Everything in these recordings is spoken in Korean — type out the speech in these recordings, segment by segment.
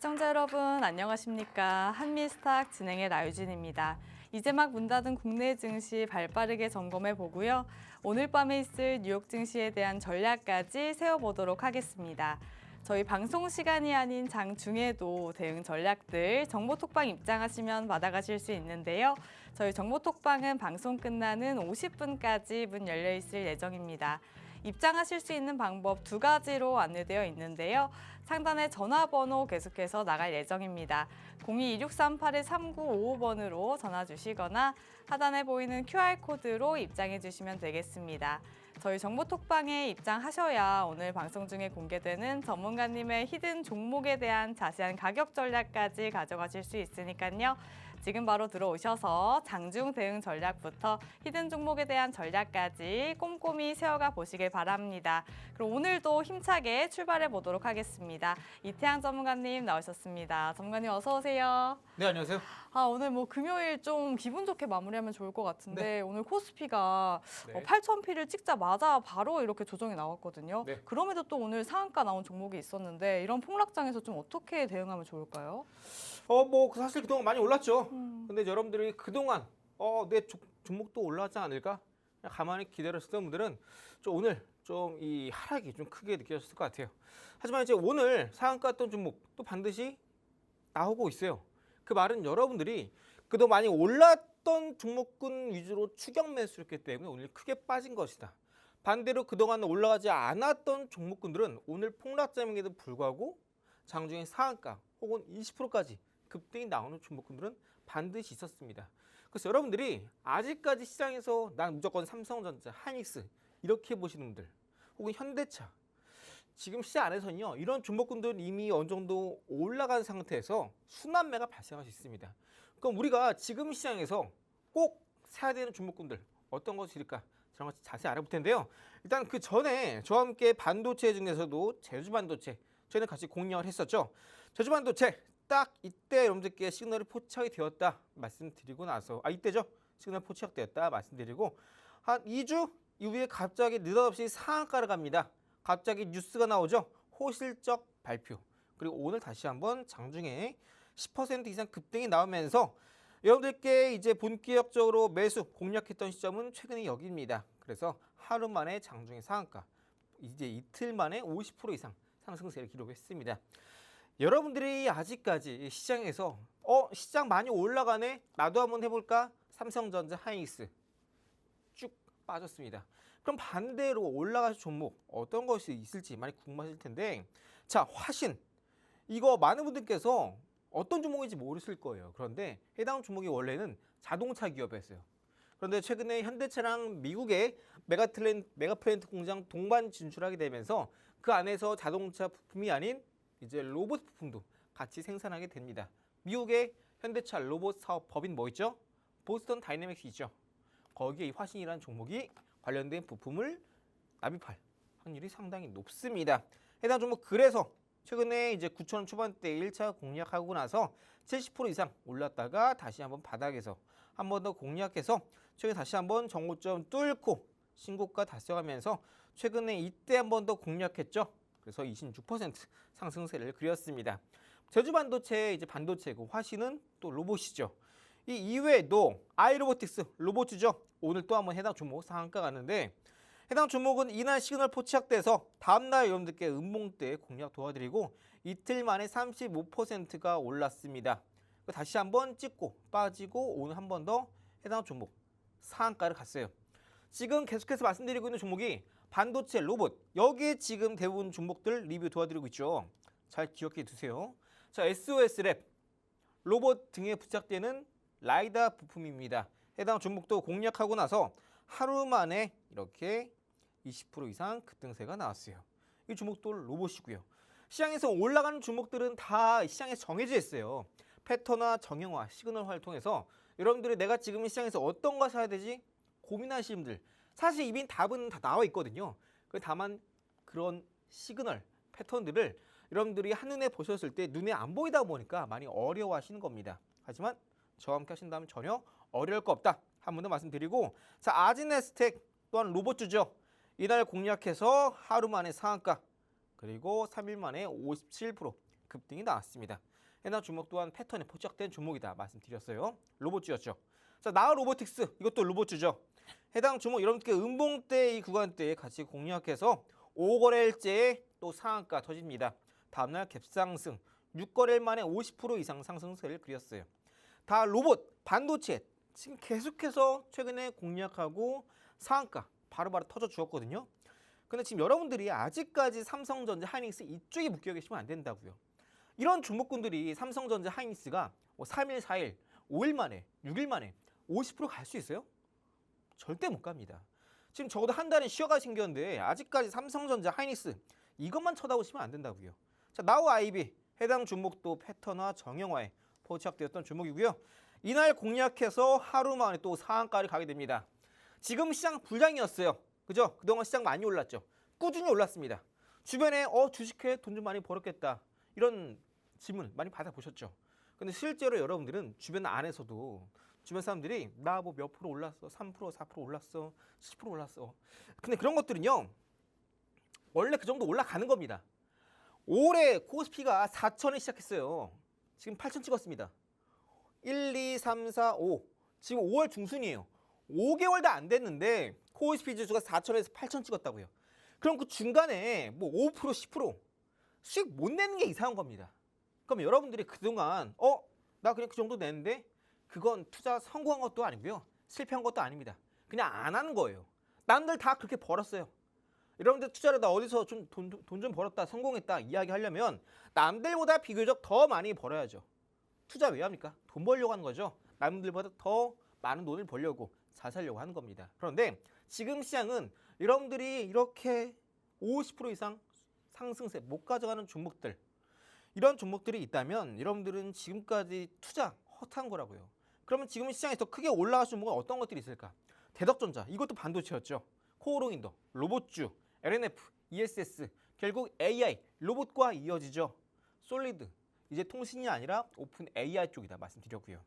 시청자 여러분 안녕하십니까? 한미스탁 진행의 나유진입니다. 이제 막 문 닫은 국내 증시 발빠르게 점검해 보고요. 오늘 밤에 있을 뉴욕 증시에 대한 전략까지 세워보도록 하겠습니다. 저희 방송 시간이 아닌 장중에도 대응 전략들 정보톡방 입장하시면 받아가실 수 있는데요. 저희 정보톡방은 방송 끝나는 50분까지 문 열려 있을 예정입니다. 입장하실 수 있는 방법 두 가지로 안내되어 있는데요. 상단에 전화번호 계속해서 나갈 예정입니다. 02-2638-3955번으로 전화 주시거나 하단에 보이는 QR코드로 입장해 주시면 되겠습니다. 저희 정보톡방에 입장하셔야 오늘 방송 중에 공개되는 전문가님의 히든 종목에 대한 자세한 가격 전략까지 가져가실 수 있으니까요. 지금 바로 들어오셔서 장중 대응 전략부터 히든 종목에 대한 전략까지 꼼꼼히 세워가 보시길 바랍니다. 그럼 오늘도 힘차게 출발해 보도록 하겠습니다. 이태양 전문가님 나오셨습니다. 전문가님 어서 오세요. 네, 안녕하세요. 오늘 뭐 금요일 좀 기분 좋게 마무리하면 좋을 것 같은데 네. 오늘 코스피가 네. 8,000피를 찍자마자 바로 이렇게 조정이 나왔거든요. 네. 그럼에도 또 오늘 상한가 나온 종목이 있었는데 이런 폭락장에서 좀 어떻게 대응하면 좋을까요? 사실 그동안 많이 올랐죠. 근데 여러분들이 그동안 내 종목도 올라가지 않을까? 그냥 가만히 기다렸었던 분들은 오늘 좀 이 하락이 좀 크게 느껴졌을 것 같아요. 하지만 이제 오늘 상한가 했던 종목 또 반드시 나오고 있어요. 그 말은 여러분들이 그동안 많이 올랐던 종목군 위주로 추격 매수했기 때문에 오늘 크게 빠진 것이다. 반대로 그동안 올라가지 않았던 종목군들은 오늘 폭락장에도 불구하고 장중에 상한가 혹은 20%까지 급등이 나오는 종목군들은 반드시 있었습니다. 그래서 여러분들이 아직까지 시장에서 난 무조건 삼성전자, 하이닉스 이렇게 보시는 분들 혹은 현대차 지금 시장 안에서는요 이런 종목군들은 이미 어느 정도 올라간 상태에서 순환매가 발생할 수 있습니다. 그럼 우리가 지금 시장에서 꼭 사야 되는 종목군들 어떤 것일까 저런 것 자세히 알아볼 텐데요. 일단 그 전에 저와 함께 반도체 중에서도 제주반도체 저희는 같이 공략을 했었죠. 제주반도체 딱 이때 여러분들께 시그널이 포착이 되었다 말씀드리고 나서 이때죠. 시그널 포착되었다 말씀드리고 한 2주 이후에 갑자기 느닷없이 상한가를 갑니다. 갑자기 뉴스가 나오죠. 호실적 발표. 그리고 오늘 다시 한번 장중에 10% 이상 급등이 나오면서 여러분들께 이제 본격적으로 매수 공략했던 시점은 최근에 여기입니다. 그래서 하루 만에 장중에 상한가, 이제 이틀 만에 50% 이상 상승세를 기록했습니다. 여러분들이 아직까지 시장에서 시장 많이 올라가네? 나도 한번 해볼까? 삼성전자, 하이닉스 쭉 빠졌습니다. 그럼 반대로 올라갈 종목 어떤 것이 있을지 많이 궁금하실 텐데 자, 화신 이거 많은 분들께서 어떤 종목인지 모르실 거예요. 그런데 해당 종목이 원래는 자동차 기업이었어요. 그런데 최근에 현대차랑 미국의 메가플랜트 공장 동반 진출하게 되면서 그 안에서 자동차 부품이 아닌 이제 로봇 부품도 같이 생산하게 됩니다. 미국의 현대차 로봇 사업 법인 뭐 있죠? 보스턴 다이내믹스이죠. 거기에 이 화신이라는 종목이 관련된 부품을 납입할 확률이 상당히 높습니다. 해당 종목 그래서 최근에 이제 9,000원 초반대 1차 공략하고 나서 70% 이상 올랐다가 다시 한번 바닥에서 한 번 더 공략해서 최근에 다시 한번 정고점 뚫고 신고가 달성하면서 최근에 이때 한 번 더 공략했죠. 그래서 26% 상승세를 그렸습니다. 제주반도체 이제 반도체고 화신은 또 로봇이죠. 이 이외에도 아이로보틱스 로봇주죠. 오늘 또 한번 해당 종목 상한가 갔는데 해당 종목은 이날 시그널 포착돼서 다음날 여러분들께 음봉대 공략 도와드리고 이틀 만에 35%가 올랐습니다. 다시 한번 찍고 빠지고 오늘 한 번 더 해당 종목 상한가를 갔어요. 지금 계속해서 말씀드리고 있는 종목이 반도체 로봇 여기에 지금 대부분 종목들 리뷰 도와드리고 있죠. 잘 기억해 두세요. 자, SOS랩 로봇 등에 부착되는 라이다 부품입니다. 해당 종목도 공략하고 나서 하루 만에 이렇게 20% 이상 급등세가 나왔어요. 이 종목도 로봇이고요. 시장에서 올라가는 종목들은 다 시장에서 정해져 있어요. 패턴화, 정형화, 시그널화를 통해서 여러분들이 내가 지금 시장에서 어떤 거 사야 되지? 고민하시는 분들 사실 이미 답은 다 나와 있거든요. 다만 그런 시그널, 패턴들을 여러분들이 한눈에 보셨을 때 눈에 안 보이다 보니까 많이 어려워하시는 겁니다. 하지만 저와 함께 하신다면 전혀 어려울 거 없다. 한 번 더 말씀드리고 자, 아지네스텍 또한 로봇주죠. 이날 공략해서 하루 만에 상한가 그리고 3일 만에 57% 급등이 나왔습니다. 해당 종목 또한 패턴에 포착된 종목이다 말씀드렸어요. 로봇주였죠. 자, 나우 로보틱스 이것도 로봇주죠. 해당 종목 여러분께 음봉대 이 구간대에 같이 공략해서 5거래일째에 또 상한가 터집니다. 다음날 갭상승 6거래일 만에 50% 이상 상승세를 그렸어요. 다 로봇, 반도체 지금 계속해서 최근에 공략하고 상한가 바로바로 터져 주었거든요. 근데 지금 여러분들이 아직까지 삼성전자, 하이닉스 이쪽에 묶여 계시면 안 된다고요. 이런 종목군들이 삼성전자, 하이닉스가 3일, 4일, 5일 만에, 6일 만에 50% 갈 수 있어요? 절대 못 갑니다. 지금 적어도 한 달은 쉬어가 생겼는데 아직까지 삼성전자, 하이닉스 이것만 쳐다보시면 안 된다고요. 자, 나우 아이비 해당 종목도 패턴화 정형화에 포착되었던 종목이고요. 이날 공략해서 하루 만에 또 상한가를 가게 됩니다. 지금 시장 불장이었어요. 그죠? 그동안 시장 많이 올랐죠. 꾸준히 올랐습니다. 주변에 주식해 돈 좀 많이 벌었겠다. 이런 질문 많이 받아보셨죠. 근데 실제로 여러분들은 주변 안에서도 주변 사람들이 나 뭐 몇 프로 올랐어, 3%, 4% 올랐어, 10% 올랐어. 근데 그런 것들은요. 원래 그 정도 올라가는 겁니다. 올해 코스피가 4천에 시작했어요. 지금 8천 찍었습니다. 1, 2, 3, 4, 5. 지금 5월 중순이에요. 5개월도 안 됐는데 코스피 지수가 4천에서 8천 찍었다고요. 그럼 그 중간에 뭐 5%, 10% 수익 못 내는 게 이상한 겁니다. 그럼 여러분들이 그동안 나 그냥 그 정도 내는데 그건 투자 성공한 것도 아니고요. 실패한 것도 아닙니다. 그냥 안 하는 거예요. 남들 다 그렇게 벌었어요. 여러분들 투자를 나 어디서 좀 돈 좀 벌었다, 성공했다 이야기하려면 남들보다 비교적 더 많이 벌어야죠. 투자 왜 합니까? 돈 벌려고 하는 거죠. 남들보다 더 많은 돈을 벌려고 잘 살려고 하는 겁니다. 그런데 지금 시장은 여러분들이 이렇게 50% 이상 상승세 못 가져가는 종목들 이런 종목들이 있다면 여러분들은 지금까지 투자 헛한 거라고요. 그러면 지금 시장에서 크게 올라갈 종목은 어떤 것들이 있을까? 대덕전자 이것도 반도체였죠. 코오롱인더, 로봇주, LNF, ESS 결국 AI, 로봇과 이어지죠. 솔리드 이제 통신이 아니라 오픈 AI 쪽이다 말씀드렸고요.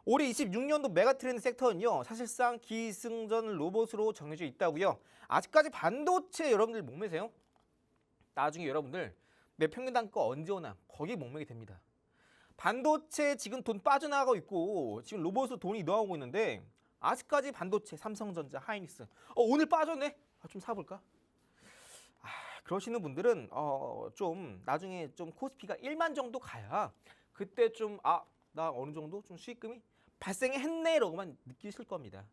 올해 26년도 메가트렌드 섹터는요. 사실상 기승전 로봇으로 정해져 있다고요. 아직까지 반도체 여러분들 목매세요? 나중에 여러분들 내 평균 단가 언제 오나 거기에 목매게 됩니다. 반도체 지금 돈 빠져나가고 있고 지금 로봇으로 돈이 나오고 있는데 아직까지 반도체 삼성전자, 하이닉스 오늘 빠졌네? 좀 사볼까? 그러시는 분들은 좀 나중에 좀 코스피가 1만 정도 가야 그때 좀 나 어느 정도 좀 수익금이 발생했네라고만 느끼실 겁니다.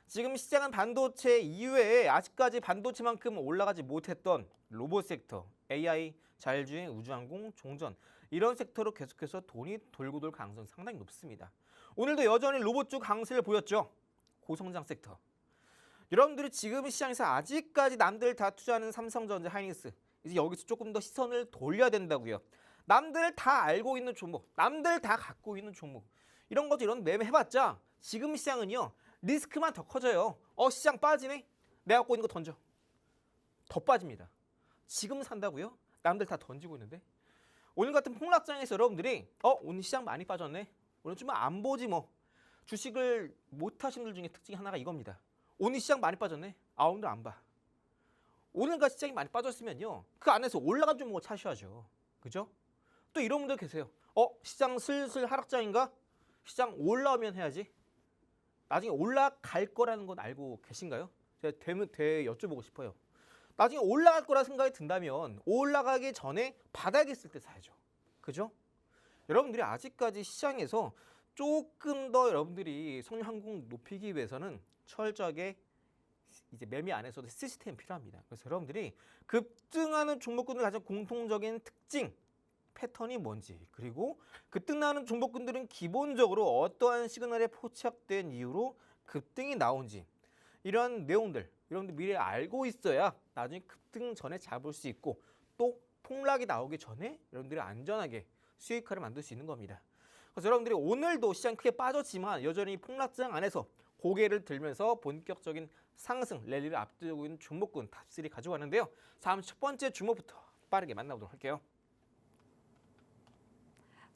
지금 시장은 반도체 이외에 아직까지 반도체만큼 올라가지 못했던 로봇 섹터, AI, 자율주행, 우주항공, 종전 이런 섹터로 계속해서 돈이 돌고 돌 가능성이 상당히 높습니다. 오늘도 여전히 로봇주 강세를 보였죠. 고성장 섹터. 여러분들이 지금 시장에서 아직까지 남들 다 투자하는 삼성전자, 하이닉스 이제 여기서 조금 더 시선을 돌려야 된다고요. 남들 다 알고 있는 종목, 남들 다 갖고 있는 종목 이런 것도 이런 매매 해봤자 지금 시장은요 리스크만 더 커져요. 시장 빠지네? 내가 갖고 있는 거 던져. 더 빠집니다. 지금 산다고요? 남들 다 던지고 있는데 오늘 같은 폭락장에서 여러분들이 오늘 시장 많이 빠졌네? 오늘 좀 안 보지 뭐. 주식을 못 하시는 분들 중에 특징이 하나가 이겁니다. 오늘 시장 많이 빠졌네? 오늘 안 봐. 오늘까지 시장이 많이 빠졌으면요. 그 안에서 올라간 종목을 찾으셔야죠. 그죠? 또 이런 분들 계세요. 시장 슬슬 하락장인가? 시장 올라오면 해야지. 나중에 올라갈 거라는 건 알고 계신가요? 제가 되면 여쭤보고 싶어요. 나중에 올라갈 거라 생각이 든다면 올라가기 전에 바닥에 있을 때 사야죠. 그죠? 여러분들이 아직까지 시장에서 조금 더 여러분들이 성향공 높이기 위해서는 철저하게 이제 매매 안에서도 시스템이 필요합니다. 그래서 여러분들이 급등하는 종목군들 가장 공통적인 특징, 패턴이 뭔지 그리고 급등하는 종목군들은 기본적으로 어떠한 시그널에 포착된 이유로 급등이 나온지 이런 내용들 여러분들 미리 알고 있어야 나중에 급등 전에 잡을 수 있고 또 폭락이 나오기 전에 여러분들이 안전하게 수익화를 만들 수 있는 겁니다. 그래서 여러분들이 오늘도 시장 크게 빠졌지만 여전히 폭락장 안에서 고개를 들면서 본격적인 상승 랠리를 앞두고 있는 종목군 탑3 가지고 왔는데요. 다음 첫 번째 종목부터 빠르게 만나보도록 할게요.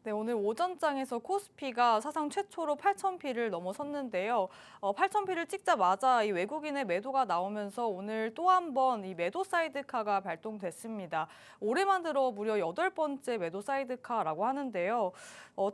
네, 오늘 오전장에서 코스피가 사상 최초로 8,000피를 넘어섰는데요. 8,000피를 찍자마자 이 외국인의 매도가 나오면서 오늘 또 한 번 이 매도 사이드카가 발동됐습니다. 올해만 들어 무려 8번째 매도 사이드카라고 하는데요.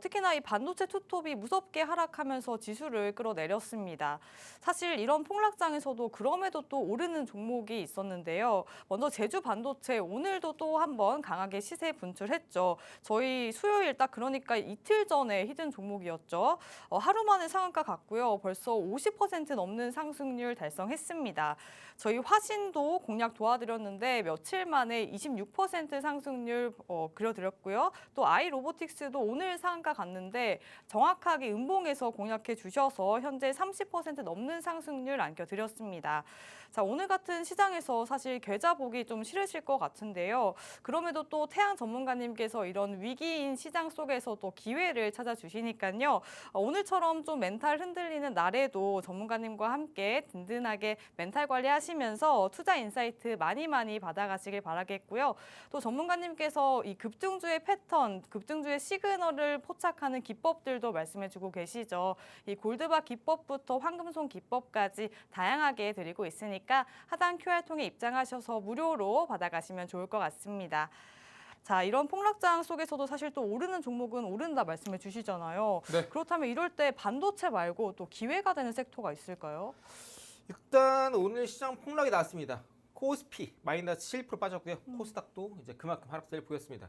특히나 이 반도체 투톱이 무섭게 하락하면서 지수를 끌어내렸습니다. 사실 이런 폭락장에서도 그럼에도 또 오르는 종목이 있었는데요. 먼저 제주 반도체 오늘도 또 한 번 강하게 시세 분출했죠. 저희 수요일 딱 그러니까 이틀 전에 히든 종목이었죠. 하루 만에 상한가 갔고요. 벌써 50% 넘는 상승률 달성했습니다. 저희 화신도 공략 도와드렸는데 며칠 만에 26% 상승률 그려드렸고요. 또 아이로보틱스도 오늘 상한가 갔는데 정확하게 음봉에서 공략해 주셔서 현재 30% 넘는 상승률 안겨드렸습니다. 자, 오늘 같은 시장에서 사실 계좌 보기 좀 싫으실 것 같은데요. 그럼에도 또 태양 전문가님께서 이런 위기인 시장 속에서도 기회를 찾아주시니까요. 오늘처럼 좀 멘탈 흔들리는 날에도 전문가님과 함께 든든하게 멘탈 관리하시면서 투자 인사이트 많이 받아가시길 바라겠고요. 또 전문가님께서 이 급등주의 패턴, 급등주의 시그널을 포착하는 기법들도 말씀해주고 계시죠. 이 골드바 기법부터 황금손 기법까지 다양하게 드리고 있으니까 하단 QR통에 입장하셔서 무료로 받아가시면 좋을 것 같습니다. 자, 이런 폭락장 속에서도 사실 또 오르는 종목은 오른다 말씀해 주시잖아요. 네. 그렇다면 이럴 때 반도체 말고 또 기회가 되는 섹터가 있을까요? 일단 오늘 시장 폭락이 나왔습니다. 코스피 마이너스 7% 빠졌고요. 코스닥도 이제 그만큼 하락세를 보였습니다.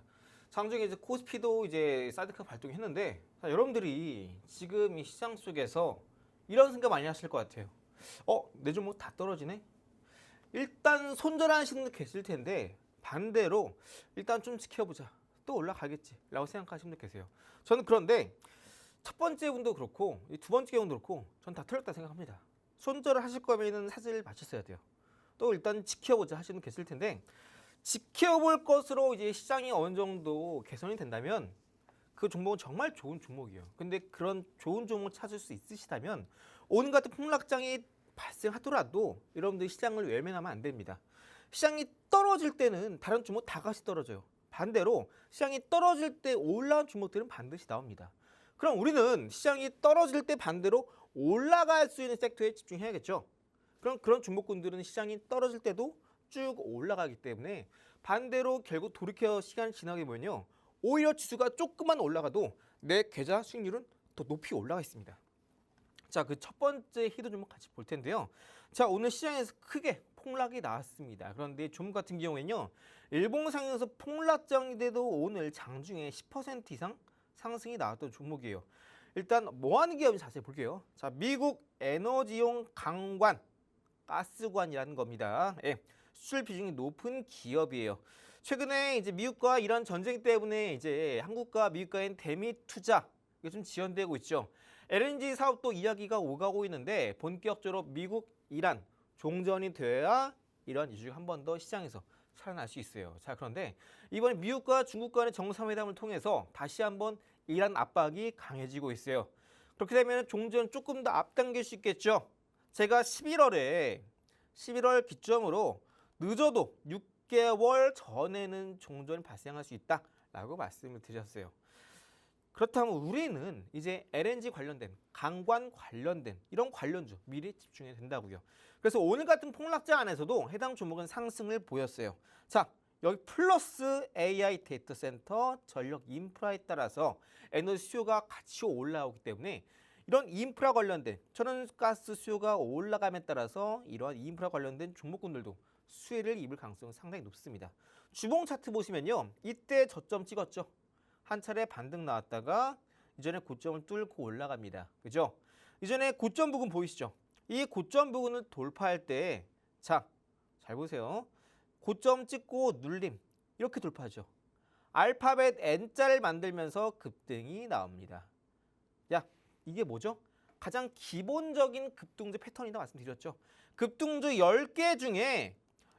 장중에 이제 코스피도 이제 사이드카 발동했는데, 자, 여러분들이 지금 이 시장 속에서 이런 생각 많이 하실 것 같아요. 내 종목 다 떨어지네? 일단 손절하시는 분들 계실 텐데 반대로 일단 좀 지켜보자. 또 올라가겠지 라고 생각하시는 분들 계세요. 저는 그런데 첫 번째 분도 그렇고 두 번째 경우도 그렇고 전 다 틀렸다 생각합니다. 손절을 하실 거면은 사실 마쳤어야 돼요. 또 일단 지켜보자 하시는 분 계실 텐데 지켜볼 것으로 이제 시장이 어느 정도 개선이 된다면 그 종목은 정말 좋은 종목이에요. 근데 그런 좋은 종목을 찾을 수 있으시다면 오늘 같은 폭락장이 발생하더라도 여러분들이 시장을 외면하면 안 됩니다. 시장이 떨어질 때는 다른 종목 다 같이 떨어져요. 반대로 시장이 떨어질 때 올라온 종목들은 반드시 나옵니다. 그럼 우리는 시장이 떨어질 때 반대로 올라갈 수 있는 섹터에 집중해야겠죠. 그럼 그런 종목군들은 시장이 떨어질 때도 쭉 올라가기 때문에 반대로 결국 돌이켜 시간이 지나게 보면요. 오히려 지수가 조금만 올라가도 내 계좌 수익률은 더 높이 올라가 있습니다. 자, 그 첫 번째 히든 종목 같이 볼 텐데요. 자, 오늘 시장에서 크게 폭락이 나왔습니다. 그런데 종목 같은 경우에는요. 일봉상에서 폭락장이 돼도 오늘 장중에 10% 이상 상승이 나왔던 종목이에요. 일단 뭐 하는 기업인지 자세히 볼게요. 자, 미국 에너지용 강관, 가스관이라는 겁니다. 예, 수출 비중이 높은 기업이에요. 최근에 이제 미국과 이란 전쟁 때문에 이제 한국과 미국과의 대미 투자 이게 좀 지연되고 있죠. LNG 사업도 이야기가 오가고 있는데 본격적으로 미국, 이란 종전이 되어야 이런 이슈가 한 번 더 시장에서 살아날 수 있어요. 자, 그런데 이번에 미국과 중국 간의 정상회담을 통해서 다시 한번 이란 압박이 강해지고 있어요. 그렇게 되면 종전 조금 더 앞당길 수 있겠죠. 제가 11월 기점으로 늦어도 6개월 전에는 종전이 발생할 수 있다라고 말씀을 드렸어요. 그렇다면 우리는 이제 LNG 관련된, 강관 관련된 이런 관련주 미리 집중해야 된다고요. 그래서 오늘 같은 폭락장 안에서도 해당 종목은 상승을 보였어요. 자, 여기 플러스 AI 데이터 센터, 전력 인프라에 따라서 에너지 수요가 같이 올라오기 때문에 이런 인프라 관련된 천연가스 수요가 올라감에 따라서 이러한 인프라 관련된 종목군들도 수혜를 입을 가능성이 상당히 높습니다. 주봉 차트 보시면요. 이때 저점 찍었죠. 한 차례 반등 나왔다가 이전에 고점을 뚫고 올라갑니다. 그죠? 이전에 고점 부근 보이시죠? 이 고점 부근을 돌파할 때, 자, 잘 보세요. 고점 찍고 눌림, 이렇게 돌파하죠. 알파벳 N자를 만들면서 급등이 나옵니다. 야, 이게 뭐죠? 가장 기본적인 급등주 패턴이다 말씀드렸죠. 급등주 10개 중에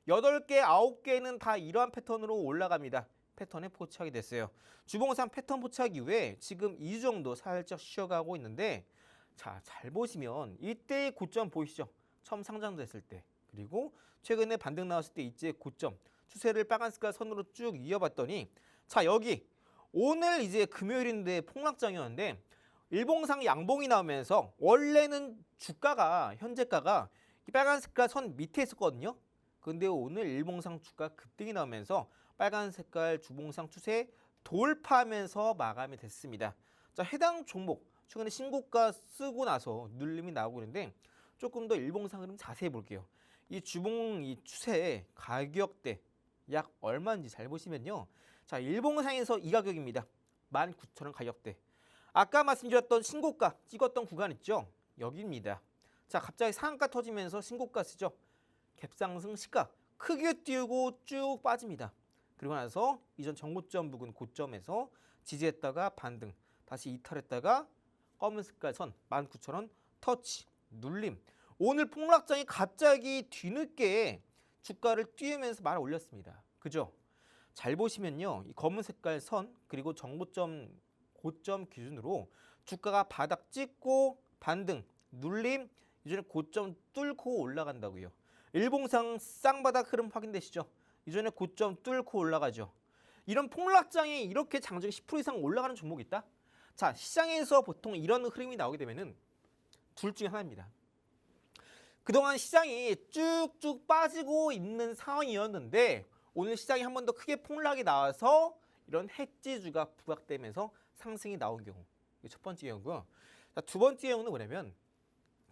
8개, 9개는 다 이러한 패턴으로 올라갑니다. 패턴에 포착이 됐어요. 주봉상 패턴 포착 이후에 지금 2주 정도 살짝 쉬어가고 있는데, 자, 잘 보시면 이때의 고점 보이시죠? 처음 상장됐을 때, 그리고 최근에 반등 나왔을 때 이제 고점 추세를 빨간 색깔 선으로 쭉 이어봤더니, 자, 여기 오늘 이제 금요일인데 폭락장이었는데 일봉상 양봉이 나오면서 원래는 주가가 현재가가 이 빨간 색깔 선 밑에 있었거든요. 근데 오늘 일봉상 주가 급등이 나오면서 빨간 색깔 주봉상 추세 돌파하면서 마감이 됐습니다. 자, 해당 종목 최근에 신고가 쓰고 나서 눌림이 나오고 있는데 조금 더 일봉상 흐름 자세히 볼게요. 이 주봉 이 추세의 가격대 약 얼마인지 잘 보시면요. 자, 일봉상에서 이 가격입니다. 19,000원 가격대. 아까 말씀드렸던 신고가 찍었던 구간 있죠? 여기입니다. 자, 갑자기 상한가 터지면서 신고가 쓰죠? 갭상승 시가 크게 띄우고 쭉 빠집니다. 그리고 나서 이전 정고점 부근 고점에서 지지했다가 반등, 다시 이탈했다가 검은 색깔 선 19,000원 터치, 눌림. 오늘 폭락장이 갑자기 뒤늦게 주가를 띄우면서 말아 올렸습니다. 그죠? 잘 보시면요. 이 검은 색깔 선 그리고 정고점 고점 기준으로 주가가 바닥 찍고 반등, 눌림, 이전에 고점 뚫고 올라간다고요. 일봉상 쌍바닥 흐름 확인되시죠? 이전에 고점 뚫고 올라가죠. 이런 폭락장이 이렇게 장중 10% 이상 올라가는 종목이 있다? 자, 시장에서 보통 이런 흐름이 나오게 되면은 둘 중에 하나입니다. 그동안 시장이 쭉쭉 빠지고 있는 상황이었는데 오늘 시장이 한 번 더 크게 폭락이 나와서 이런 해지주가 부각되면서 상승이 나온 경우. 이게 첫 번째 경우고요. 자, 두 번째 경우는 뭐냐면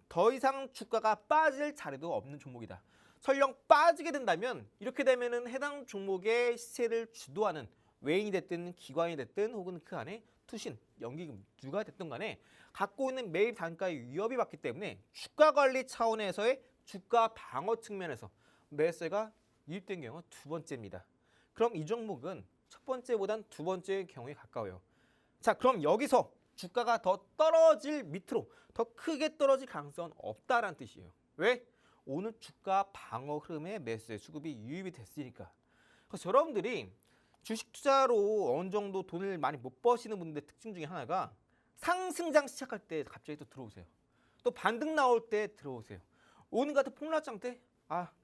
더 이상 주가가 빠질 자리도 없는 종목이다. 설령 빠지게 된다면 이렇게 되면은 해당 종목의 시세를 주도하는 외인이 됐든 기관이 됐든 혹은 그 안에 투신, 연기금 누가 됐든 간에 갖고 있는 매입 단가의 위협이 받기 때문에 주가 관리 차원에서의 주가 방어 측면에서 매수가 유입된 경우 두 번째입니다. 그럼 이 종목은 첫 번째보단 두 번째 경우에 가까워요. 자, 그럼 여기서 주가가 더 떨어질 밑으로 더 크게 떨어질 가능성은 없다라는 뜻이에요. 왜? 오늘 주가 방어 흐름에 매수의 수급이 유입이 됐으니까. 그래서 여러분들이 주식 투자로 어느 정도 돈을 많이 못 버시는 분들 특징 중에 하나가 상승장 시작할 때 갑자기 또 들어오세요. 또 반등 나올 때 들어오세요. 오늘 같은 폭락장 때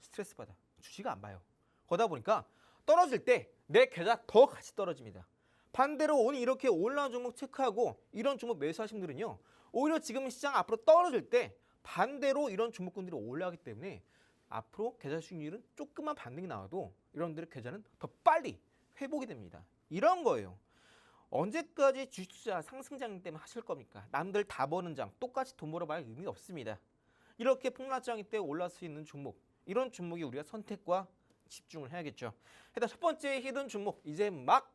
스트레스 받아. 주식 안 봐요. 그러다 보니까 떨어질 때 내 계좌 더 같이 떨어집니다. 반대로 오늘 이렇게 올라온 종목 체크하고 이런 종목 매수하신 분들은요. 오히려 지금 시장 앞으로 떨어질 때 반대로 이런 종목군들이 올라가기 때문에 앞으로 계좌 수익률은 조금만 반등이 나와도 이런들의 계좌는 더 빨리 회복이 됩니다. 이런 거예요. 언제까지 주식 투자 상승장 때문에 하실 겁니까? 남들 다 버는 장 똑같이 돈 벌어봐야 의미가 없습니다. 이렇게 폭락장이 때 올라올 수 있는 종목, 이런 종목이 우리가 선택과 집중을 해야겠죠. 일단 첫 번째 히든 종목, 이제 막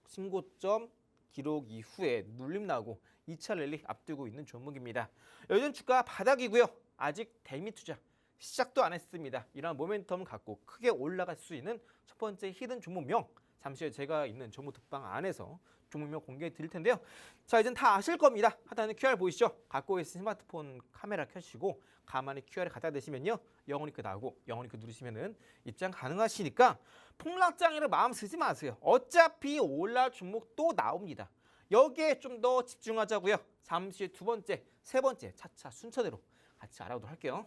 신고점 기록 이후에 눌림 나고 2차 랠리 앞두고 있는 종목입니다. 요즘 주가 바닥이고요. 아직 대미 투자 시작도 안 했습니다. 이런 모멘텀을 갖고 크게 올라갈 수 있는 첫 번째 히든 종목명, 잠시 후에 제가 있는 종목 특방 안에서 종목명 공개해 드릴 텐데요. 자, 이젠 다 아실 겁니다. 하단에 QR 보이시죠? 갖고 계신 스마트폰 카메라 켜시고 가만히 QR에 갖다 대시면요. 영원히 그 나오고 영원히 그 누르시면은 입장 가능하시니까 폭락장애를 마음 쓰지 마세요. 어차피 올라올 종목 또 나옵니다. 여기에 좀 더 집중하자고요. 잠시 후에 두 번째, 세 번째 차차 순서대로 같이 알아보도록 할게요.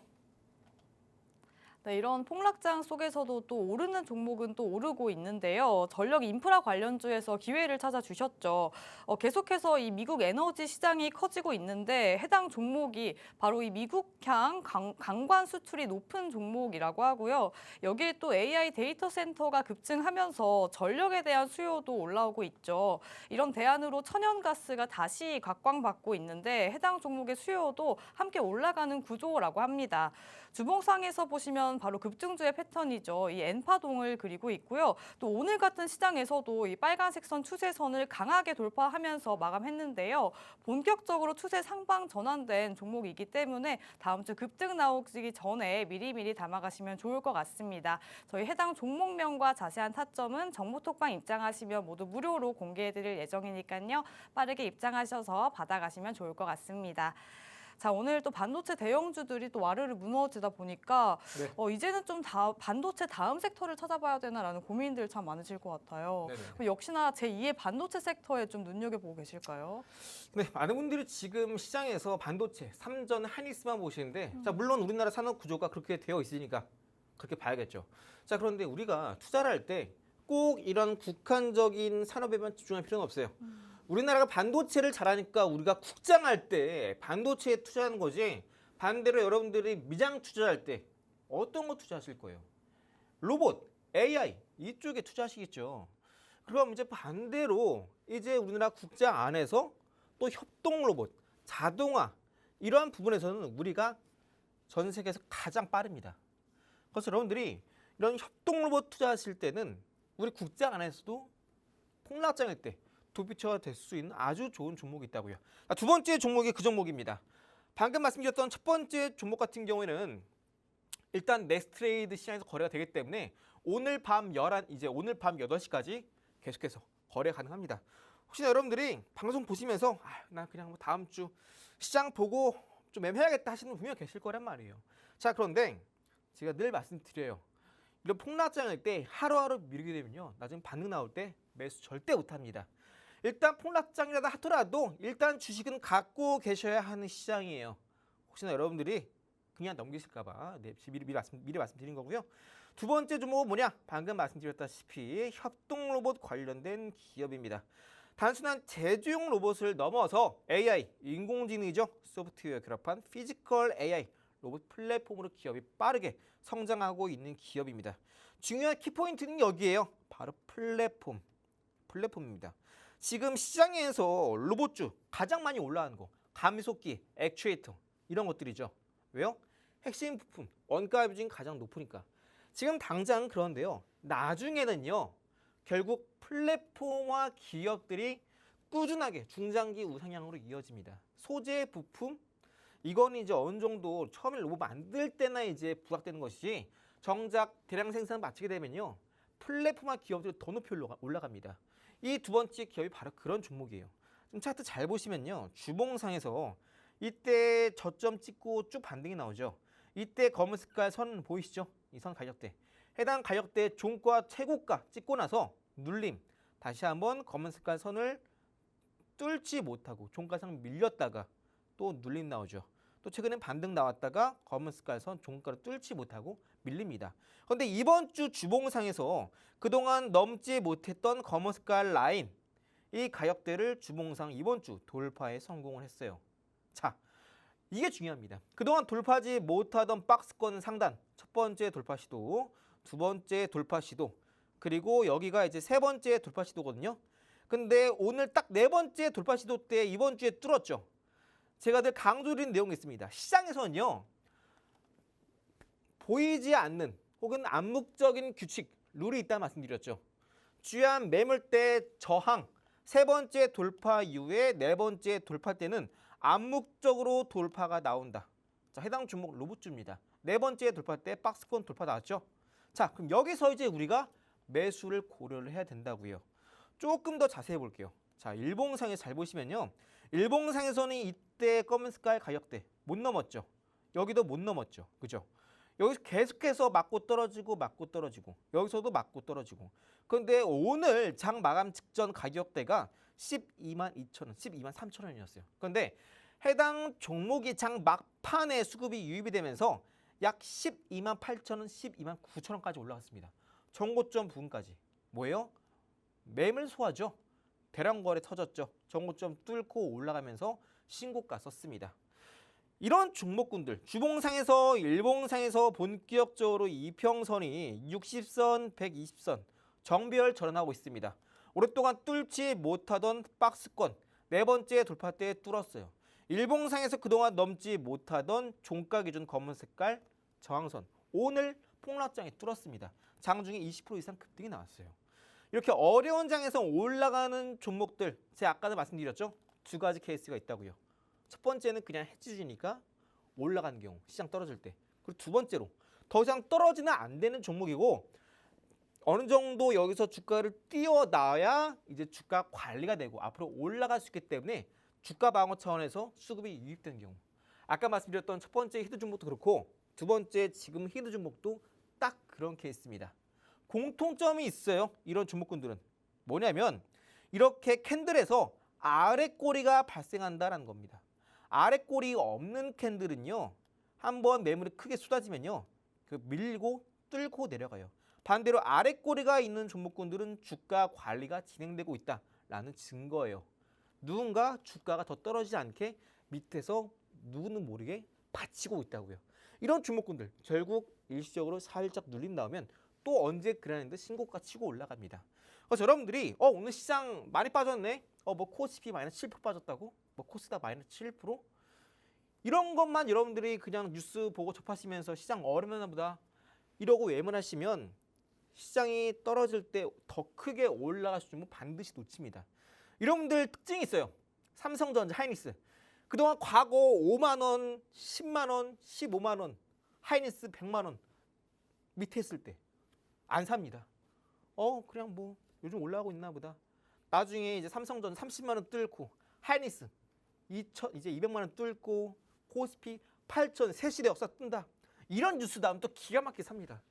네, 이런 폭락장 속에서도 또 오르는 종목은 또 오르고 있는데요. 전력 인프라 관련주에서 기회를 찾아주셨죠. 계속해서 이 미국 에너지 시장이 커지고 있는데 해당 종목이 바로 이 미국향 강관 수출이 높은 종목이라고 하고요. 여기에 또 AI 데이터 센터가 급증하면서 전력에 대한 수요도 올라오고 있죠. 이런 대안으로 천연가스가 다시 각광받고 있는데 해당 종목의 수요도 함께 올라가는 구조라고 합니다. 주봉상에서 보시면 바로 급등주의 패턴이죠. 이 N파동을 그리고 있고요. 또 오늘 같은 시장에서도 이 빨간색 선 추세선을 강하게 돌파하면서 마감했는데요. 본격적으로 추세 상방 전환된 종목이기 때문에 다음 주 급등 나오기 전에 미리미리 담아가시면 좋을 것 같습니다. 저희 해당 종목명과 자세한 타점은 정보톡방 입장하시면 모두 무료로 공개해드릴 예정이니까요. 빠르게 입장하셔서 받아가시면 좋을 것 같습니다. 자, 오늘 또 반도체 대형주들이 또 와르르 무너지다 보니까 이제는 좀 반도체 다음 섹터를 찾아봐야 되나라는 고민들 참 많으실 것 같아요. 역시나 제2의 반도체 섹터에 좀 눈여겨보고 계실까요? 네, 많은 분들이 지금 시장에서 반도체, 삼전, 하이닉스만 보시는데 자, 물론 우리나라 산업 구조가 그렇게 되어 있으니까 그렇게 봐야겠죠. 자, 그런데 우리가 투자를 할 때 꼭 이런 국한적인 산업에만 집중할 필요는 없어요. 우리나라가 반도체를 잘하니까 우리가 국장할 때 반도체에 투자하는 거지, 반대로 여러분들이 미장 투자할 때 어떤 거 투자하실 거예요? 로봇, AI 이쪽에 투자하시겠죠. 그럼 이제 반대로 이제 우리나라 국장 안에서 또 협동 로봇, 자동화 이러한 부분에서는 우리가 전 세계에서 가장 빠릅니다. 그래서 여러분들이 이런 협동 로봇 투자하실 때는 우리 국장 안에서도 폭락장일 때 도피처가 될 수 있는 아주 좋은 종목이 있다고요. 두 번째 종목이 그 종목입니다. 방금 말씀드렸던 첫 번째 종목 같은 경우에는 일단 넥스트레이드 시장에서 거래가 되기 때문에 오늘 밤 8시까지 계속해서 거래 가능합니다. 혹시나 여러분들이 방송 보시면서 난 그냥 뭐 다음 주 시장 보고 좀 애매하겠다 하시는 분 분명 계실 거란 말이에요. 자, 그런데 제가 늘 말씀드려요. 이런 폭락장일 때 하루하루 미루게 되면요, 나중에 반등 나올 때 매수 절대 못합니다. 일단 폭락장이라도 하더라도 일단 주식은 갖고 계셔야 하는 시장이에요. 혹시나 여러분들이 그냥 넘기실까봐 미리 말씀드린 거고요. 두 번째 종목은 뭐냐? 방금 말씀드렸다시피 협동 로봇 관련된 기업입니다. 단순한 제조용 로봇을 넘어서 AI, 인공지능이죠. 소프트웨어 결합한 피지컬 AI 로봇 플랫폼으로 기업이 빠르게 성장하고 있는 기업입니다. 중요한 키포인트는 여기에요. 바로 플랫폼입니다. 지금 시장에서 로봇주 가장 많이 올라가는 거, 감속기, 액추에이터 이런 것들이죠. 왜요? 핵심 부품, 원가 비중이 가장 높으니까. 지금 당장 그런데요, 나중에는요, 결국 플랫폼화 기업들이 꾸준하게 중장기 우상향으로 이어집니다. 소재 부품, 이건 이제 어느 정도 처음에 로봇 만들 때나 이제 부각되는 것이지, 정작 대량 생산 마치게 되면요, 플랫폼화 기업들이 더 높이 올라갑니다. 이 두 번째 기업이 바로 그런 종목이에요. 좀 차트 잘 보시면요, 주봉상에서 이때 저점 찍고 쭉 반등이 나오죠. 이때 검은 색깔 선 보이시죠? 이 선 가격대. 해당 가격대 종가 최고가 찍고 나서 눌림. 다시 한번 검은 색깔 선을 뚫지 못하고 종가상 밀렸다가 또 눌림 나오죠. 또 최근엔 반등 나왔다가 검은 색깔 선 종가를 뚫지 못하고 밀립니다. 그런데 이번 주 주봉상에서 그동안 넘지 못했던 검은 색깔 라인, 이 가격대를 주봉상 이번 주 돌파에 성공을 했어요. 자, 이게 중요합니다. 그동안 돌파하지 못하던 박스권 상단, 첫 번째 돌파 시도, 두 번째 돌파 시도, 그리고 여기가 이제 세 번째 돌파 시도거든요. 근데 오늘 딱 네 번째 돌파 시도 때 이번 주에 뚫었죠. 제가 늘 강조드린 내용이 있습니다. 시장에서는요, 보이지 않는 혹은 암묵적인 규칙, 룰이 있다는 말씀드렸죠. 주요한 매물대 저항, 세 번째 돌파 이후에 네 번째 돌파 때는 암묵적으로 돌파가 나온다. 자, 해당 종목 로봇주입니다. 네 번째 돌파 때 박스권 돌파 나왔죠. 자, 그럼 여기서 이제 우리가 매수를 고려를 해야 된다고요. 조금 더 자세히 볼게요. 자, 일봉상에 잘 보시면요, 일봉상에서는 이때 검은 색깔 가격대 못 넘었죠. 여기도 못 넘었죠. 그죠? 여기서 계속해서 맞고 떨어지고 여기서도 맞고 떨어지고. 그런데 오늘 장 마감 직전 가격대가 12만 2천 원, 12만 3천 원이었어요. 그런데 해당 종목이 장 막판에 수급이 유입이 되면서 약 12만 8천 원, 12만 9천 원까지 올라갔습니다. 정고점 부근까지. 뭐예요? 매물 소화죠. 대량 거래 터졌죠. 정고점 뚫고 올라가면서 신고가 썼습니다. 이런 종목군들, 주봉상에서 일봉상에서 본격적으로 이평선이 60선, 120선 정비열 전환하고 있습니다. 오랫동안 뚫지 못하던 박스권 네 번째 돌파 때 뚫었어요. 일봉상에서 그동안 넘지 못하던 종가 기준 검은 색깔 저항선, 오늘 폭락장에 뚫었습니다. 장중에 20% 이상 급등이 나왔어요. 이렇게 어려운 장에서 올라가는 종목들, 제가 아까도 말씀드렸죠? 두 가지 케이스가 있다고요. 첫 번째는 그냥 해지주니까 올라가는 경우, 시장 떨어질 때. 그리고 두 번째로 더 이상 떨어지는 안 되는 종목이고, 어느 정도 여기서 주가를 띄워놔야 이제 주가 관리가 되고 앞으로 올라갈 수 있기 때문에 주가 방어 차원에서 수급이 유입되는 경우. 아까 말씀드렸던 첫 번째 히드 종목도 그렇고 두 번째 지금 히드 종목도 딱 그런 케이스입니다. 공통점이 있어요. 이런 종목군들은 뭐냐면 이렇게 캔들에서 아래 꼬리가 발생한다는 겁니다. 아래 꼬리가 없는 캔들은요, 한번 매물이 크게 쏟아지면요, 그 밀고 뚫고 내려가요. 반대로 아래 꼬리가 있는 종목군들은 주가 관리가 진행되고 있다라는 증거예요. 누군가 주가가 더 떨어지지 않게 밑에서 누구는 모르게 받치고 있다고요. 이런 종목군들 결국 일시적으로 살짝 눌림 나오면 또 언제 그러는데 신고가 치고 올라갑니다. 그래서 여러분들이 오늘 시장 많이 빠졌네. 뭐 코스피 마이너스 7% 빠졌다고? 뭐 코스닥 마이너스 7%? 이런 것만 여러분들이 그냥 뉴스 보고 접하시면서 시장 어렵나 보다 이러고 외면하시면 시장이 떨어질 때 더 크게 올라갈 수 있는 반드시 놓칩니다. 여러분들 특징이 있어요. 삼성전자, 하이닉스. 그동안 과거 5만 원, 10만 원, 15만 원, 하이닉스 100만 원 밑에 있을 때 안 삽니다. 그냥 뭐 요즘 올라가고 있나 보다. 나중에 이제 삼성전자 30만 원 뚫고 하이닉스 이제 200만 원 뚫고 코스피 8천 새시대 역사 뜬다. 이런 뉴스 나오면 또 기가 막히게 삽니다.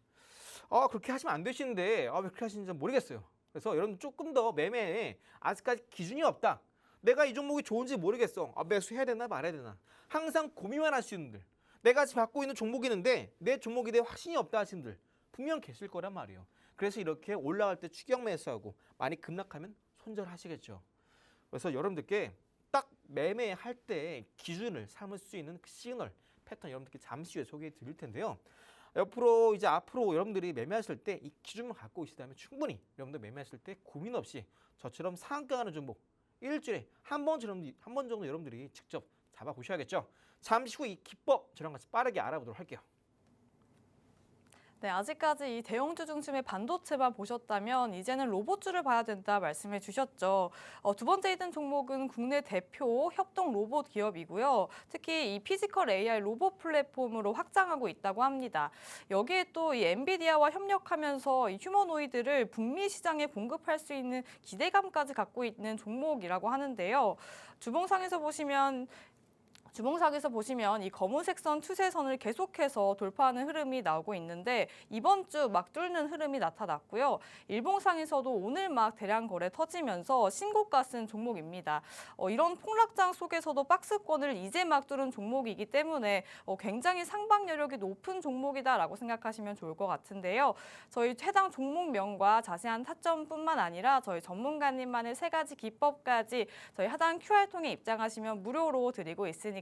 그렇게 하시면 안 되시는데 왜 그렇게 하시는지 모르겠어요. 그래서 여러분 조금 더 매매에 아직까지 기준이 없다. 내가 이 종목이 좋은지 모르겠어. 매수해야 되나 말아야 되나. 항상 고민만 하시는 분들. 내가 지금 갖고 있는 종목이 있는데 내 종목에 대해 확신이 없다 하시는 분들 분명 계실 거란 말이에요. 그래서 이렇게 올라갈 때 추격 매수하고 많이 급락하면 손절하시겠죠. 그래서 여러분들께 딱 매매할 때 기준을 삼을 수 있는 그 시그널 패턴 여러분들께 잠시 후에 소개해 드릴 텐데요. 앞으로 여러분들이 매매하실 때 이 기준만 갖고 있다면 충분히 여러분들 매매하실 때 고민 없이 저처럼 상한가하는 종목 일주일에 한 번 정도 여러분들이 직접 잡아보셔야겠죠. 잠시 후 이 기법 저랑 같이 빠르게 알아보도록 할게요. 네, 아직까지 이 대형주 중심의 반도체만 보셨다면 이제는 로봇주를 봐야 된다 말씀해 주셨죠. 두 번째 있는 종목은 국내 대표 협동 로봇 기업이고요. 특히 이 피지컬 AI 로봇 플랫폼으로 확장하고 있다고 합니다. 여기에 또 이 엔비디아와 협력하면서 이 휴머노이드를 북미 시장에 공급할 수 있는 기대감까지 갖고 있는 종목이라고 하는데요. 주봉상에서 보시면 이 검은색 선 추세선을 계속해서 돌파하는 흐름이 나오고 있는데 이번 주 막 뚫는 흐름이 나타났고요. 일봉상에서도 오늘 막 대량 거래 터지면서 신고가 쓴 종목입니다. 이런 폭락장 속에서도 박스권을 이제 막 뚫은 종목이기 때문에 굉장히 상방 여력이 높은 종목이다라고 생각하시면 좋을 것 같은데요. 저희 해당 종목명과 자세한 타점뿐만 아니라 저희 전문가님만의 3가지 기법까지 저희 하단 QR 통해 입장하시면 무료로 드리고 있으니까요.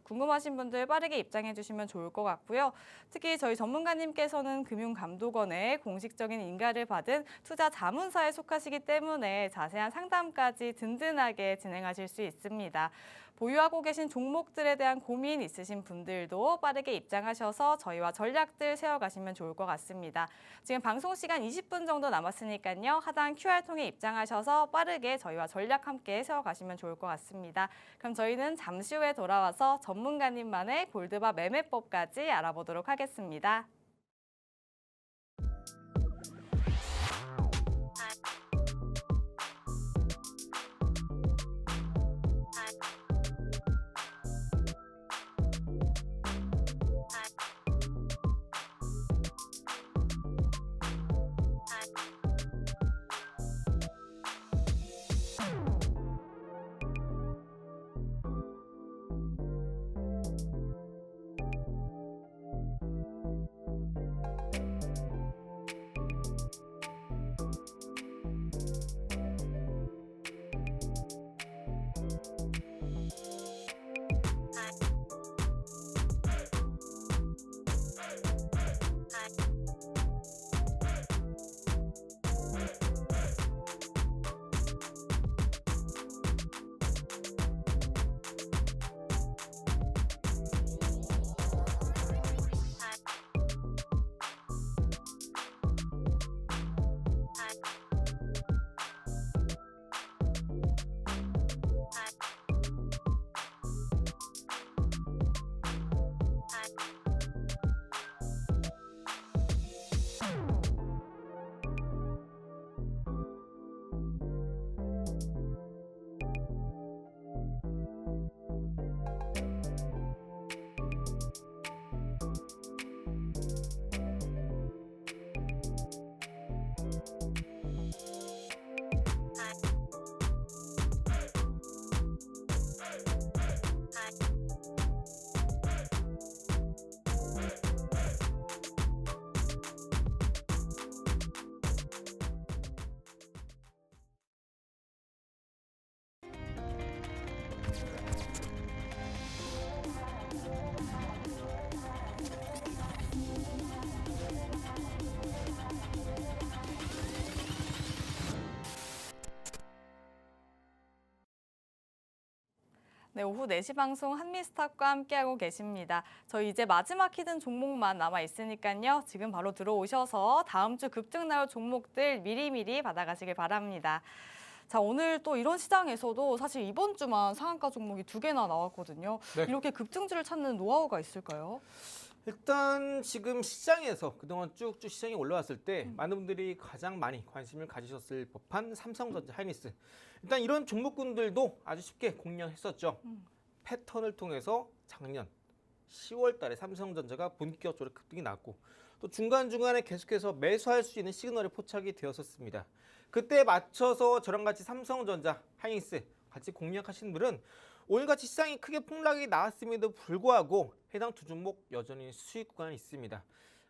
궁금하신 분들 빠르게 입장해 주시면 좋을 것 같고요. 특히 저희 전문가님께서는 금융감독원의 공식적인 인가를 받은 투자 자문사에 속하시기 때문에 자세한 상담까지 든든하게 진행하실 수 있습니다. 보유하고 계신 종목들에 대한 고민 있으신 분들도 빠르게 입장하셔서 저희와 전략들 세워가시면 좋을 것 같습니다. 지금 방송 시간 20분 정도 남았으니까요. 하단 QR 통해 입장하셔서 빠르게 저희와 전략 함께 세워가시면 좋을 것 같습니다. 그럼 저희는 잠시 후에 돌아와서 전문가님만의 골드바 매매법까지 알아보도록 하겠습니다. 네, 오후 4시 방송 한미스탁과 함께하고 계십니다. 저희 이제 마지막 히든 종목만 남아 있으니까요. 지금 바로 들어오셔서 다음 주 급등 나올 종목들 미리미리 받아가시길 바랍니다. 자, 오늘 또 이런 시장에서도 사실 이번 주만 상한가 종목이 2개나 나왔거든요. 네. 이렇게 급등주를 찾는 노하우가 있을까요? 일단 지금 시장에서 그동안 쭉쭉 시장이 올라왔을 때 많은 분들이 가장 많이 관심을 가지셨을 법한 삼성전자, 하이닉스. 일단 이런 종목군들도 아주 쉽게 공략했었죠. 패턴을 통해서 작년 10월 달에 삼성전자가 본격적으로 급등이 났고 또 중간중간에 계속해서 매수할 수 있는 시그널이 포착이 되었었습니다. 그때 맞춰서 저랑 같이 삼성전자, 하이닉스 같이 공략하신 분들은 오늘같이 시장이 크게 폭락이 나왔음에도 불구하고 해당 두 종목 여전히 수익 구간이 있습니다.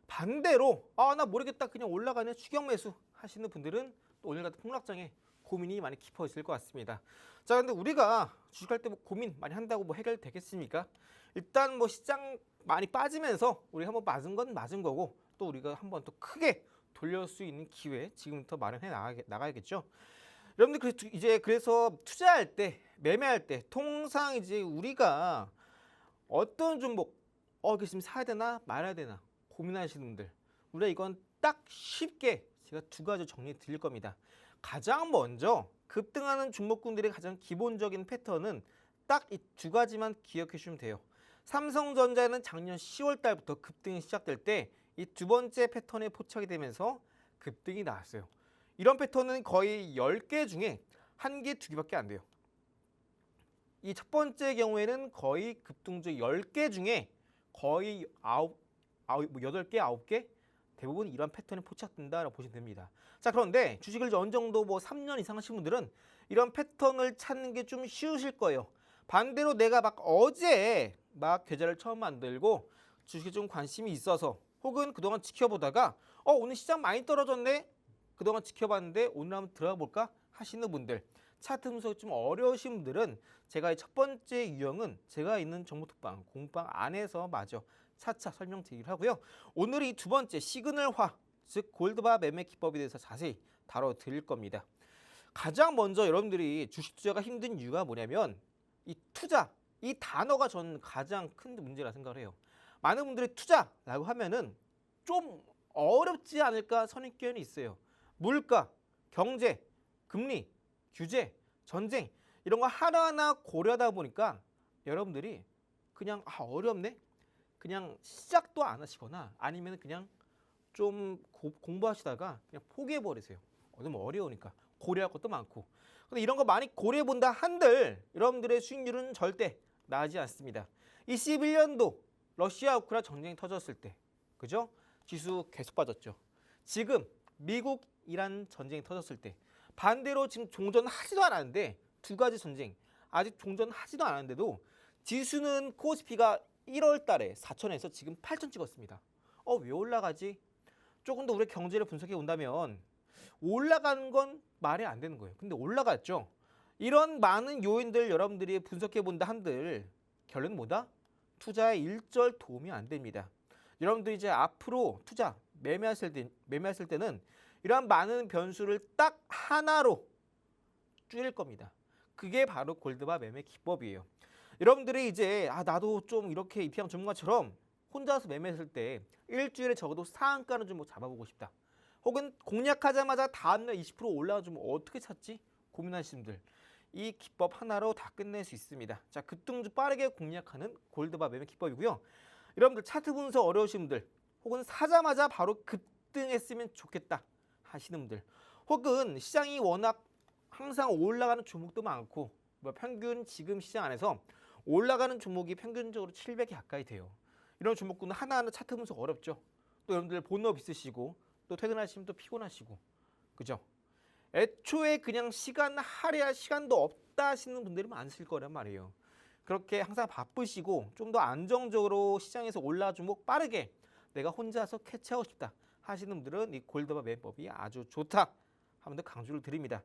반대로 나 모르겠다 그냥 올라가는 추격 매수 하시는 분들은 또 오늘 같은 폭락장에 고민이 많이 깊어질 것 같습니다. 자, 근데 우리가 주식할 때 뭐 고민 많이 한다고 뭐 해결되겠습니까? 일단 뭐 시장 많이 빠지면서 우리 한번 맞은 건 맞은 거고 또 우리가 한번 또 크게 돌릴 수 있는 기회 지금부터 마련해 나가야겠죠. 여러분들 그래서 투자할 때 매매할 때 통상 이제 우리가 어떤 종목 이게 지금 사야 되나 말아야 되나 고민하시는 분들 우리가 이건 딱 쉽게 제가 두 가지 정리해 드릴 겁니다. 가장 먼저 급등하는 종목군들의 가장 기본적인 패턴은 딱 이 두 가지만 기억해 주시면 돼요. 삼성전자는 작년 10월 달부터 급등이 시작될 때 이 두 번째 패턴에 포착이 되면서 급등이 나왔어요. 이런 패턴은 거의 10개 중에 1개, 2개밖에 안 돼요. 이 첫 번째 경우에는 거의 급등주 10개 중에 거의 8개, 9개 대부분 이런 패턴이 포착된다라고 보시면 됩니다. 자, 그런데 주식을 어느 정도 3년 이상 하신 분들은 이런 패턴을 찾는 게 좀 쉬우실 거예요. 반대로 내가 어제 계좌를 처음 만들고 주식에 좀 관심이 있어서 혹은 그동안 지켜보다가 오늘 시장 많이 떨어졌네. 그동안 지켜봤는데 오늘 한번 들어가 볼까 하시는 분들 차트 분석이 좀 어려우신 분들은 제가 첫 번째 유형은 제가 있는 정보톡방 공방 안에서 마저 차차 설명드리기로 하고요. 오늘 이 두 번째 시그널화 즉 골드바 매매 기법에 대해서 자세히 다뤄드릴 겁니다. 가장 먼저 여러분들이 주식 투자가 힘든 이유가 뭐냐면 이 투자 이 단어가 저는 가장 큰 문제라 생각을 해요. 많은 분들이 투자라고 하면은 좀 어렵지 않을까 선입견이 있어요. 물가, 경제, 금리, 규제, 전쟁 이런 거 하나하나 고려하다 보니까 여러분들이 그냥 어렵네? 그냥 시작도 안 하시거나 아니면 그냥 좀 공부하시다가 그냥 포기해버리세요. 너무 어려우니까 고려할 것도 많고. 근데 이런 거 많이 고려해본다 한들 여러분들의 수익률은 절대 나지 않습니다. 21년도 러시아 우크라이나 전쟁이 터졌을 때 그죠? 지수 계속 빠졌죠. 지금 미국 이란 전쟁이 터졌을 때 반대로 지금 종전하지도 않았는데 두 가지 전쟁 아직 종전하지도 않았는데도 지수는 코스피가 1월 달에 4천에서 지금 8천 찍었습니다. 왜 올라가지? 조금 더 우리 경제를 분석해 온다면 올라가는 건 말이 안 되는 거예요. 근데 올라갔죠. 이런 많은 요인들 여러분들이 분석해 본다 한들 결론은 뭐다? 투자에 일절 도움이 안 됩니다. 여러분들이 이제 앞으로 투자 매매하실 때는 이러한 많은 변수를 딱 하나로 줄일 겁니다. 그게 바로 골드바 매매 기법이에요. 여러분들이 이제 나도 좀 이렇게 이피양 전문가처럼 혼자서 매매했을 때 일주일에 적어도 상한가는 좀 잡아보고 싶다. 혹은 공략하자마자 다음날 20% 올라가면 어떻게 찾지? 고민하시는 분들 이 기법 하나로 다 끝낼 수 있습니다. 자, 급등주 빠르게 공략하는 골드바 매매 기법이고요. 여러분들 차트 분석 어려우신 분들 혹은 사자마자 바로 급등했으면 좋겠다 하시는 분들 혹은 시장이 워낙 항상 올라가는 종목도 많고 평균 지금 시장 안에서 올라가는 종목이 평균적으로 700개 가까이 돼요. 이런 종목군은 하나하나 차트 분석 어렵죠. 또 여러분들 본업 있으시고 또 퇴근하시면 또 피곤하시고 그죠? 애초에 그냥 시간 할애할 시간도 없다 하시는 분들이 많으실 거란 말이에요. 그렇게 항상 바쁘시고 좀 더 안정적으로 시장에서 올라 종목 빠르게 내가 혼자서 캐치하고 싶다 하시는 분들은 이 골드바 매매법이 아주 좋다 한 번 더 강조를 드립니다.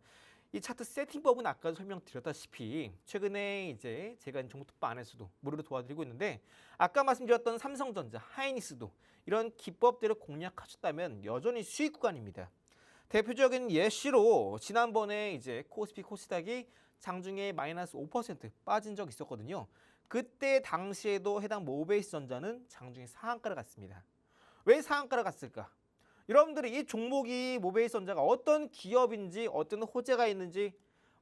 이 차트 세팅법은 아까도 설명드렸다시피 최근에 이제 제가 정보톡방 안에서도 무료로 도와드리고 있는데 아까 말씀드렸던 삼성전자, 하이닉스도 이런 기법들을 공략하셨다면 여전히 수익 구간입니다. 대표적인 예시로 지난번에 이제 코스피 코스닥이 장중에 마이너스 5% 빠진 적이 있었거든요. 그때 당시에도 해당 모베이스 전자는 장중에 상한가를 갔습니다. 왜 상한가를 갔을까? 여러분들이 이 종목이 모베이스 전자가 어떤 기업인지 어떤 호재가 있는지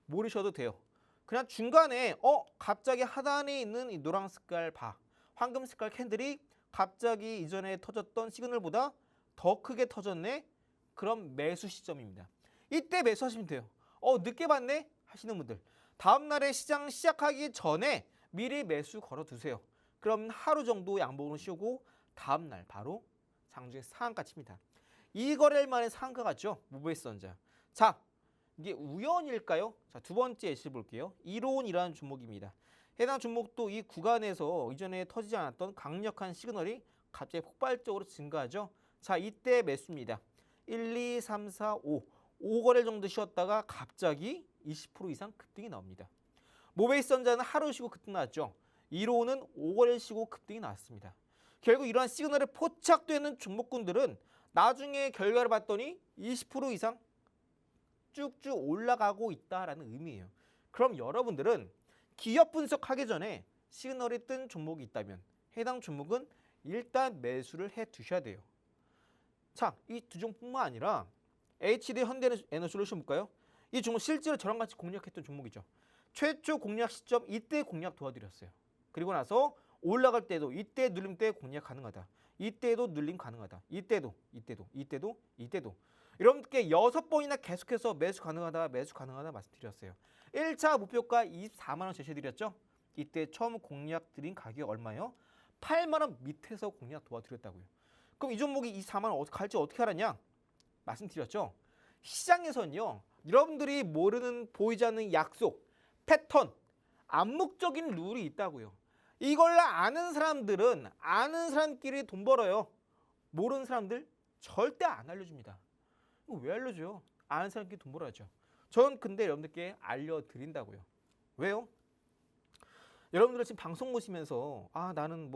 모르셔도 돼요. 그냥 중간에 갑자기 하단에 있는 이 노랑 색깔 바, 황금 색깔 캔들이 갑자기 이전에 터졌던 시그널보다 더 크게 터졌네? 그럼 매수 시점입니다. 이때 매수하시면 돼요. 늦게 봤네? 하시는 분들. 다음날에 시장 시작하기 전에 미리 매수 걸어두세요. 그럼 하루 정도 양봉을 쉬고 다음날 바로 장중에 상한가 칩니다. 이 거래일 만에 상한가 갔죠? 모베이스 전자. 자, 이게 우연일까요? 자, 두 번째 예시 볼게요. 이론이라는 종목입니다. 해당 종목도 이 구간에서 이전에 터지지 않았던 강력한 시그널이 갑자기 폭발적으로 증가하죠. 자, 이때 매수입니다. 1, 2, 3, 4, 5. 5거래일 정도 쉬었다가 갑자기 20% 이상 급등이 나옵니다. 모베이스 전자는 하루 쉬고 급등 나왔죠. 이론은 5거래일 쉬고 급등이 나왔습니다. 결국 이러한 시그널에 포착되는 종목군들은 나중에 결과를 봤더니 20% 이상 쭉쭉 올라가고 있다라는 의미예요. 그럼 여러분들은 기업 분석하기 전에 시그널이 뜬 종목이 있다면 해당 종목은 일단 매수를 해 두셔야 돼요. 자, 이 두 종목뿐만 아니라 HD 현대에너솔루션 볼까요? 이 종목 실제로 저랑 같이 공략했던 종목이죠. 최초 공략 시점 이때 공략 도와드렸어요. 그리고 나서 올라갈 때도 이때 눌림 때 공략 가능하다. 이때도 눌림 가능하다. 이때도. 여러분께 6번이나 계속해서 매수 가능하다 말씀드렸어요. 1차 목표가 24만 원 제시해드렸죠. 이때 처음 공략 드린 가격 얼마요? 8만 원 밑에서 공략 도와드렸다고요. 그럼 이 종목이 24만 원 갈지 어떻게 알았냐? 말씀드렸죠. 시장에서는요. 여러분들이 모르는 보이지 않는 약속, 패턴, 암묵적인 룰이 있다고요. 이걸 아는 사람들은 아는 사람끼리 돈 벌어요. 모르는 사람들 절대 안 알려줍니다. 이거 왜 알려줘요? 아는 사람끼리 돈 벌어야죠. 전 근데 여러분들께 알려드린다고요. 왜요? 여러분들은 지금 방송 보시면서 나는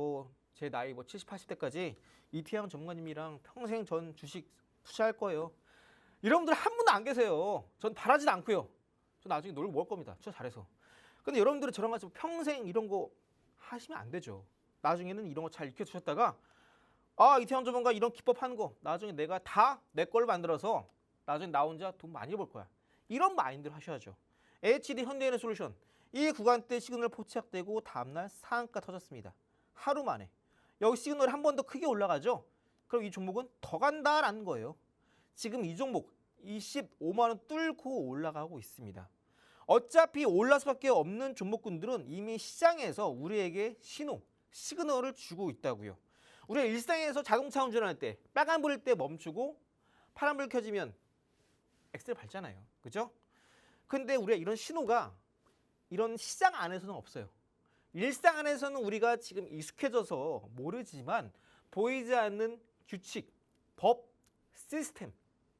제 나이 70, 80대까지 이태양 전문가님이랑 평생 전 주식 투자할 거예요. 여러분들 한 분도 안 계세요. 전 바라지도 않고요. 저 나중에 놀고 먹을 겁니다. 투자 잘해서. 근데 여러분들은 저랑 같이 평생 이런 거 하시면 안 되죠. 나중에는 이런 거 잘 익혀두셨다가 이태양 전문가 이런 기법 하는 거 나중에 내가 다 내 걸로 만들어서 나중에 나 혼자 돈 많이 벌 거야. 이런 마인드를 하셔야죠. HD 현대에너솔루션 이 구간대 시그널 포착되고 다음날 상한가 터졌습니다. 하루 만에. 여기 시그널이 한 번 더 크게 올라가죠. 그럼 이 종목은 더 간다라는 거예요. 지금 이 종목 25만 원 뚫고 올라가고 있습니다. 어차피 올라갈 수밖에 없는 종목군들은 이미 시장에서 우리에게 시그널을 주고 있다고요. 우리가 일상에서 자동차 운전할 때 빨간불일 때 멈추고 파란불 켜지면 엑셀 밟잖아요. 그죠? 근데 우리가 이런 신호가 이런 시장 안에서는 없어요. 일상 안에서는 우리가 지금 익숙해져서 모르지만 보이지 않는 규칙, 법, 시스템,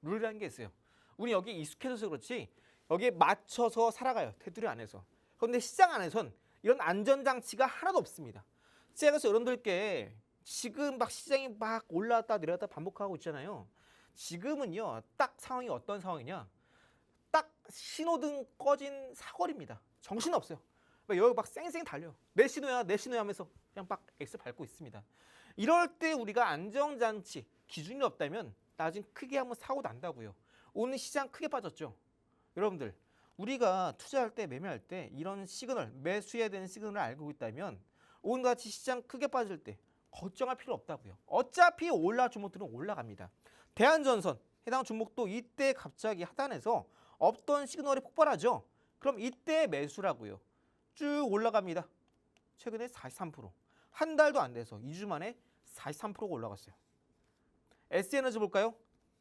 룰이라는 게 있어요. 우리 여기 익숙해져서 그렇지 여기에 맞춰서 살아가요. 테두리 안에서. 그런데 시장 안에선 이런 안전장치가 하나도 없습니다. 그래서 여러분들께 지금 시장이 올라왔다 내려왔다 반복하고 있잖아요. 지금은요. 딱 상황이 어떤 상황이냐. 딱 신호등 꺼진 사거리입니다. 정신없어요. 여기 쌩쌩 달려. 내 신호야 하면서 그냥 엑셀 밟고 있습니다. 이럴 때 우리가 안정장치 기준이 없다면 나중에 크게 한번 사고 난다고요. 오늘 시장 크게 빠졌죠. 여러분들 우리가 투자할 때 매매할 때 이런 시그널 매수해야 되는 시그널을 알고 있다면 오늘같이 시장 크게 빠질 때 걱정할 필요 없다고요. 어차피 올라 종목들은 올라갑니다. 대한전선 해당 종목도 이때 갑자기 하단에서 없던 시그널이 폭발하죠. 그럼 이때 매수라고요. 쭉 올라갑니다. 최근에 43%. 한 달도 안 돼서 2주 만에 43%가 올라갔어요. S에너지 볼까요?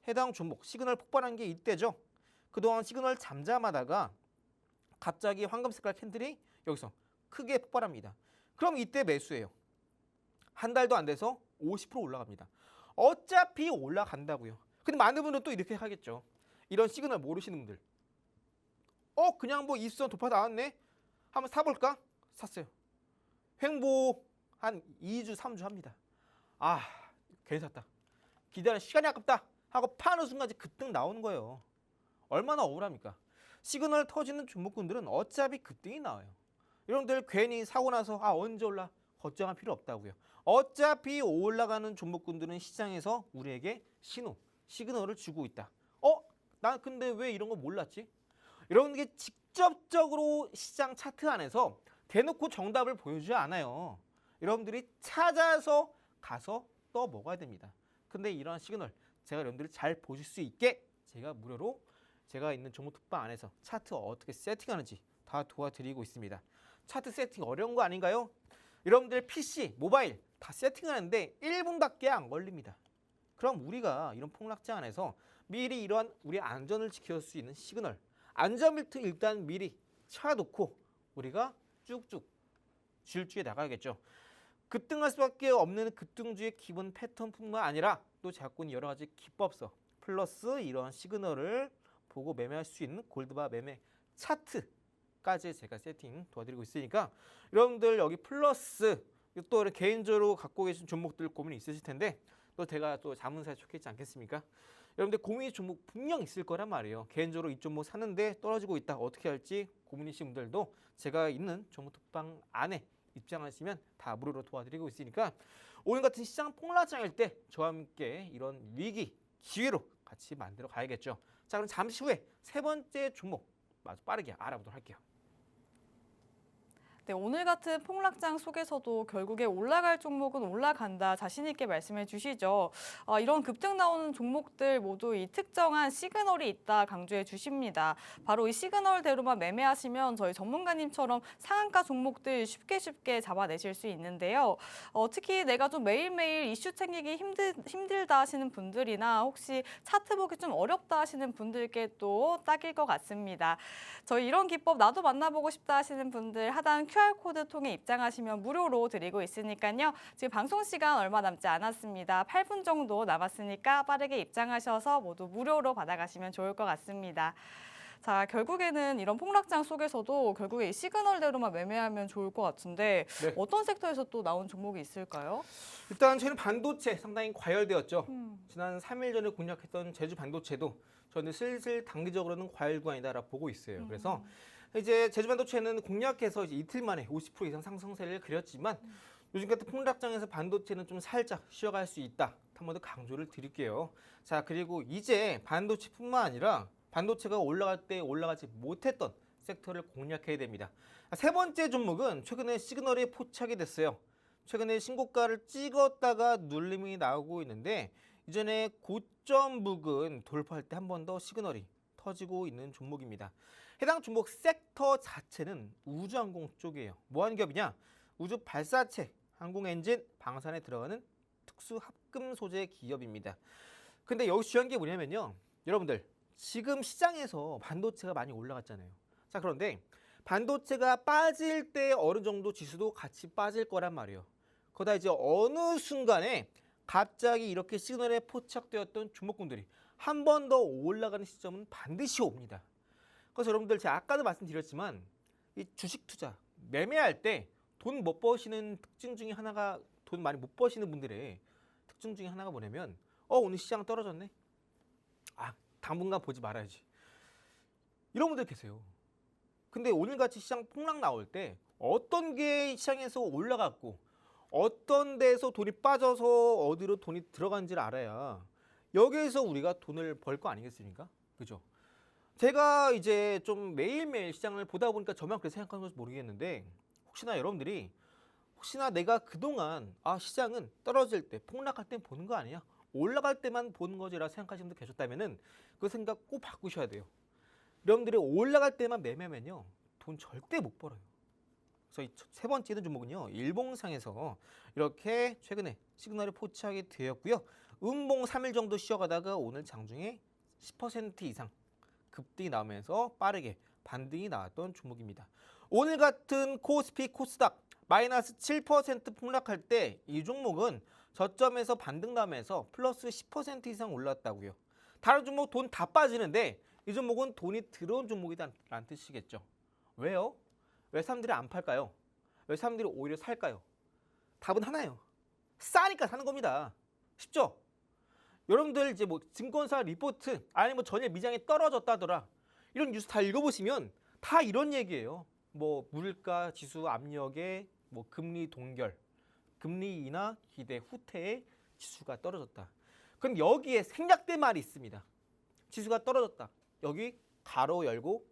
해당 종목 시그널 폭발한 게 이때죠. 그동안 시그널 잠잠하다가 갑자기 황금 색깔 캔들이 여기서 크게 폭발합니다. 그럼 이때 매수예요. 한 달도 안 돼서 50% 올라갑니다. 어차피 올라간다고요. 근데 많은 분들은 또 이렇게 하겠죠. 이런 시그널 모르시는 분들. 그냥 이수선 돌파 나왔네. 한번 사볼까? 샀어요. 횡보 한 2주, 3주 합니다. 괜히 샀다. 기다려 시간이 아깝다 하고 파는 순간 급등 나오는 거예요. 얼마나 억울합니까? 시그널 터지는 종목군들은 어차피 급등이 나와요. 여러분들 괜히 사고 나서 언제 올라 걱정할 필요 없다고요. 어차피 올라가는 종목군들은 시장에서 우리에게 시그널을 주고 있다. 나 근데 왜 이런 거 몰랐지? 이런 게 직접적으로 시장 차트 안에서 대놓고 정답을 보여주지 않아요. 여러분들이 찾아서 가서 또 먹어야 됩니다. 근데 이런 시그널 제가 여러분들이 잘 보실 수 있게 제가 무료로 제가 있는 종목 톡방 안에서 차트 어떻게 세팅하는지 다 도와드리고 있습니다. 차트 세팅 어려운 거 아닌가요? 여러분들 PC, 모바일 다 세팅하는데 1분밖에 안 걸립니다. 그럼 우리가 이런 폭락장 안에서 미리 이러한 우리 안전을 지킬 수 있는 시그널, 안전벨트 일단 미리 차놓고 우리가 쭉쭉 질주해 나가야겠죠. 급등할 수밖에 없는 급등주의 기본 패턴뿐만 아니라 또 자꾸 여러 가지 기법서 플러스 이러한 시그널을 보고 매매할 수 있는 골드바 매매 차트까지 제가 세팅 도와드리고 있으니까 여러분들 여기 플러스 또 개인적으로 갖고 계신 종목들 고민이 있으실 텐데 또 제가 또 자문사에 촉했지 않겠습니까? 여러분들 고민이 종목 분명 있을 거란 말이에요. 개인적으로 이 종목 사는데 떨어지고 있다 어떻게 할지 고민이신 분들도 제가 있는 종목 톡방 안에 입장하시면 다 무료로 도와드리고 있으니까 오늘 같은 시장 폭락장일 때 저와 함께 이런 위기 기회로 같이 만들어 가야겠죠. 자, 그럼 잠시 후에 세 번째 종목 마저 빠르게 알아보도록 할게요. 네, 오늘 같은 폭락장 속에서도 결국에 올라갈 종목은 올라간다 자신 있게 말씀해 주시죠. 이런 급등 나오는 종목들 모두 이 특정한 시그널이 있다 강조해 주십니다. 바로 이 시그널대로만 매매하시면 저희 전문가님처럼 상한가 종목들 쉽게 잡아내실 수 있는데요. 특히 내가 좀 매일매일 이슈 챙기기 힘들다 하시는 분들이나 혹시 차트 보기 좀 어렵다 하시는 분들께 또 딱일 것 같습니다. 저희 이런 기법 나도 만나보고 싶다 하시는 분들 하단 QR코드 통해 입장하시면 무료로 드리고 있으니까요. 지금 방송 시간 얼마 남지 않았습니다. 8분 정도 남았으니까 빠르게 입장하셔서 모두 무료로 받아가시면 좋을 것 같습니다. 자, 결국에는 이런 폭락장 속에서도 결국에 이 시그널대로만 매매하면 좋을 것 같은데 네. 어떤 섹터에서 또 나온 종목이 있을까요? 일단 저희는 반도체 상당히 과열되었죠. 지난 3일 전에 공략했던 제주 반도체도 저는 슬슬 단기적으로는 과열 구간이다라고 보고 있어요. 그래서 이제 제주 반도체는 공략해서 이제 이틀 만에 50% 이상 상승세를 그렸지만 요즘 같은 폭락장에서 반도체는 좀 살짝 쉬어갈 수 있다. 한 번 더 강조를 드릴게요. 자, 그리고 이제 반도체뿐만 아니라 반도체가 올라갈 때 올라가지 못했던 섹터를 공략해야 됩니다. 세 번째 종목은 최근에 시그널이 포착이 됐어요. 최근에 신고가를 찍었다가 눌림이 나오고 있는데 이전에 고점 부근 돌파할 때 한 번 더 시그널이 터지고 있는 종목입니다. 해당 종목 섹터 자체는 우주항공 쪽이에요. 뭐하는 기업이냐? 우주 발사체, 항공엔진, 방산에 들어가는 특수 합금 소재 기업입니다. 근데 여기 중요한 게 뭐냐면요. 여러분들 지금 시장에서 반도체가 많이 올라갔잖아요. 자, 그런데 반도체가 빠질 때 어느 정도 지수도 같이 빠질 거란 말이에요. 거기다 이제 어느 순간에 갑자기 이렇게 시그널에 포착되었던 종목군들이 한 번 더 올라가는 시점은 반드시 옵니다. 그래서 여러분들 제가 아까도 말씀드렸지만 이 주식 투자 매매할 때 돈 못 버시는 특징 중에 하나가 돈 많이 못 버시는 분들의 특징 중에 하나가 뭐냐면 오늘 시장 떨어졌네. 당분간 보지 말아야지. 이런 분들 계세요. 근데 오늘같이 시장 폭락 나올 때 어떤 게 시장에서 올라갔고 어떤 데서 돈이 빠져서 어디로 돈이 들어간지를 알아야 여기에서 우리가 돈을 벌 거 아니겠습니까? 그죠? 제가 이제 좀 매일매일 시장을 보다 보니까 저만 그렇게 생각하는 건지 모르겠는데 혹시나 여러분들이 혹시나 내가 그동안 시장은 떨어질 때 폭락할 때 보는 거 아니야? 올라갈 때만 보는 거지라 생각하시는 분들 계셨다면은 그 생각 꼭 바꾸셔야 돼요. 여러분들이 올라갈 때만 매매하면요 돈 절대 못 벌어요. 그래서 이 세 번째 종목은요 일봉상에서 이렇게 최근에 시그널이 포착이 되었고요. 음봉 3일 정도 쉬어가다가 오늘 장중에 10% 이상 급등이 나오면서 빠르게 반등이 나왔던 종목입니다. 오늘 같은 코스피 코스닥 마이너스 7% 폭락할 때 이 종목은 저점에서 반등 나오면서 플러스 10% 이상 올랐다고요. 다른 종목 돈 다 빠지는데 이 종목은 돈이 들어온 종목이라는 뜻이겠죠. 왜요? 왜 사람들이 안 팔까요? 왜 사람들이 오히려 살까요? 답은 하나예요. 싸니까 사는 겁니다. 쉽죠? 여러분들 이제 뭐 증권사 리포트 아니면 전일 미장이 떨어졌다더라. 이런 뉴스 다 읽어보시면 다 이런 얘기예요. 뭐 물가 지수 압력에 뭐 금리 동결, 금리 인하 기대 후퇴에 지수가 떨어졌다. 그럼 여기에 생략된 말이 있습니다. 지수가 떨어졌다. 여기 가로 열고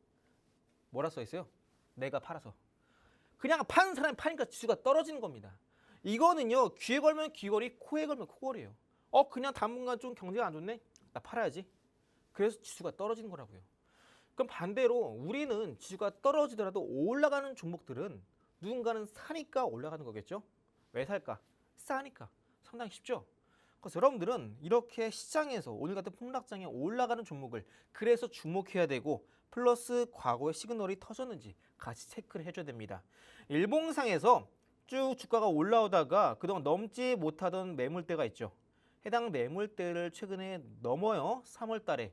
뭐라 써 있어요? 내가 팔아서. 그냥 파는 사람이 파니까 지수가 떨어지는 겁니다. 이거는요, 귀에 걸면 귀걸이, 코에 걸면 코걸이에요. 그냥 당분간 좀 경제가 안 좋네? 나 팔아야지. 그래서 지수가 떨어지는 거라고요. 그럼 반대로 우리는 지수가 떨어지더라도 올라가는 종목들은 누군가는 사니까 올라가는 거겠죠? 왜 살까? 싸니까. 상당히 쉽죠? 그래서 여러분들은 이렇게 시장에서 오늘 같은 폭락장에 올라가는 종목을 그래서 주목해야 되고 플러스 과거에 시그널이 터졌는지 같이 체크를 해줘야 됩니다. 일봉상에서 쭉 주가가 올라오다가 그동안 넘지 못하던 매물대가 있죠. 해당 매물대를 최근에 넘어요. 3월 달에.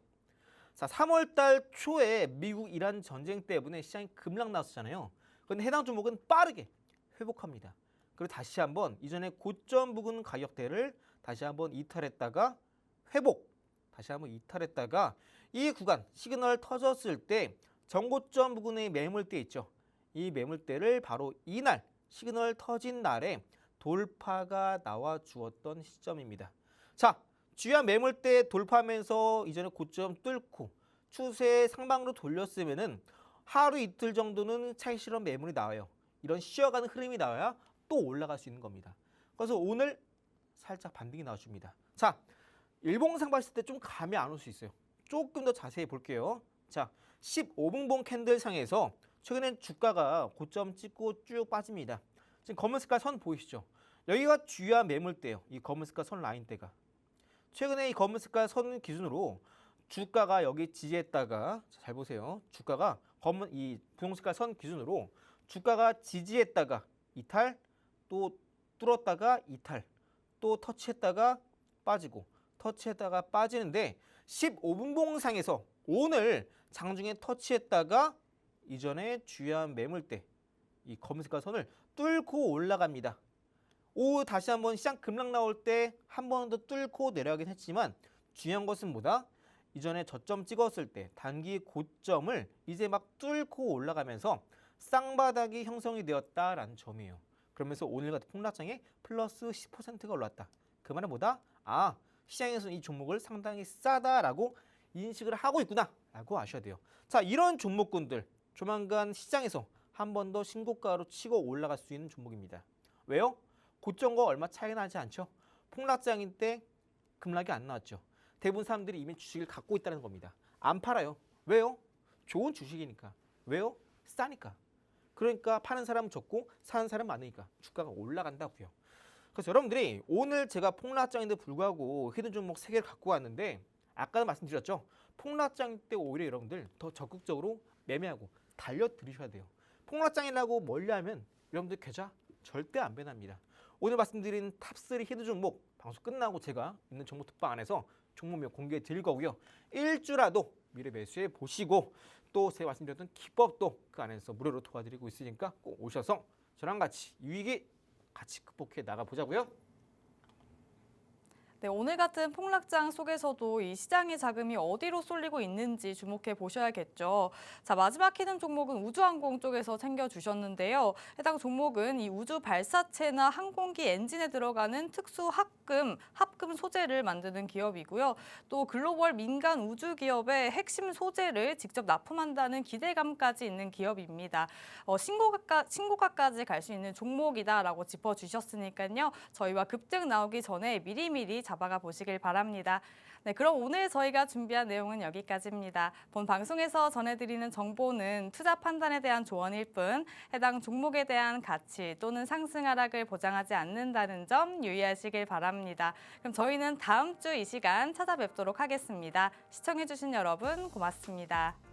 자, 3월 달 초에 미국 이란 전쟁 때문에 시장이 급락 나왔잖아요. 그런데 해당 종목은 빠르게 회복합니다. 그리고 다시 한번 이전에 고점 부근 가격대를 다시 한번 이탈했다가 회복, 다시 한번 이탈했다가 이 구간 시그널 터졌을 때 전고점 부근의 매물대 있죠. 이 매물대를 바로 이날 시그널 터진 날에 돌파가 나와 주었던 시점입니다. 자, 주요한 매물대 돌파하면서 이전에 고점 뚫고 추세 상방으로 돌렸으면은 하루 이틀 정도는 차익 실현 매물이 나와요. 이런 쉬어가는 흐름이 나와야 또 올라갈 수 있는 겁니다. 그래서 오늘 살짝 반등이 나와줍니다. 자, 일봉상 봤을 때 좀 감이 안 올 수 있어요. 조금 더 자세히 볼게요. 자, 15분봉 캔들 상에서 최근엔 주가가 고점 찍고 쭉 빠집니다. 지금 검은 색깔 선 보이시죠? 여기가 주요한 매물대예요. 이 검은 색깔 선 라인대가. 최근에 이 검은 색깔 선 기준으로 주가가 여기 지지했다가 잘 보세요. 주가가 검은 이 분홍 색깔 선 기준으로 주가가 지지했다가 이탈, 또 뚫었다가 이탈, 또 터치했다가 빠지고 터치했다가 빠지는데 15분봉 상에서 오늘 장중에 터치했다가 이전에 주요한 매물대 이 검은 색깔 선을 뚫고 올라갑니다. 오후 다시 한번 시장 급락 나올 때 한 번 더 뚫고 내려가긴 했지만 중요한 것은 뭐다? 이전에 저점 찍었을 때 단기 고점을 이제 막 뚫고 올라가면서 쌍바닥이 형성이 되었다라는 점이에요. 그러면서 오늘 같은 폭락장에 플러스 10%가 올랐다. 그 말은 뭐다? 아, 시장에서는 이 종목을 상당히 싸다라고 인식을 하고 있구나 라고 아셔야 돼요. 자, 이런 종목군들 조만간 시장에서 한 번 더 신고가로 치고 올라갈 수 있는 종목입니다. 왜요? 고점과 얼마 차이 나지 않죠. 폭락장인 때 급락이 안 나왔죠. 대부분 사람들이 이미 주식을 갖고 있다는 겁니다. 안 팔아요. 왜요? 좋은 주식이니까. 왜요? 싸니까. 그러니까 파는 사람은 적고 사는 사람은 많으니까 주가가 올라간다고요. 그래서 여러분들이 오늘 제가 폭락장인데 불구하고 히든 종목 3개를 갖고 왔는데 아까도 말씀드렸죠. 폭락장 때 오히려 여러분들 더 적극적으로 매매하고 달려들으셔야 돼요. 폭락장이라고 멀리하면 여러분들 계좌 절대 안 배납니다. 오늘 말씀드린 탑3 히든 종목 방송 끝나고 제가 있는 종목 특방 안에서 종목명 공개해 드릴 거고요. 일주라도 미래 매수해 보시고 또 제가 말씀드렸던 기법도 그 안에서 무료로 도와드리고 있으니까 꼭 오셔서 저랑 같이 이 위기 같이 극복해 나가 보자고요. 네, 오늘 같은 폭락장 속에서도 이 시장의 자금이 어디로 쏠리고 있는지 주목해 보셔야겠죠. 자, 마지막 히든 종목은 우주항공 쪽에서 챙겨주셨는데요. 해당 종목은 이 우주 발사체나 항공기 엔진에 들어가는 특수 합금 소재를 만드는 기업이고요. 또 글로벌 민간 우주 기업의 핵심 소재를 직접 납품한다는 기대감까지 있는 기업입니다. 신고가까지 갈 수 있는 종목이다라고 짚어주셨으니까요. 저희와 급등 나오기 전에 미리미리 잡아가 보시길 바랍니다. 네, 그럼 오늘 저희가 준비한 내용은 여기까지입니다. 본 방송에서 전해드리는 정보는 투자 판단에 대한 조언일 뿐 해당 종목에 대한 가치 또는 상승 하락을 보장하지 않는다는 점 유의하시길 바랍니다. 그럼 저희는 다음 주 이 시간 찾아뵙도록 하겠습니다. 시청해주신 여러분 고맙습니다.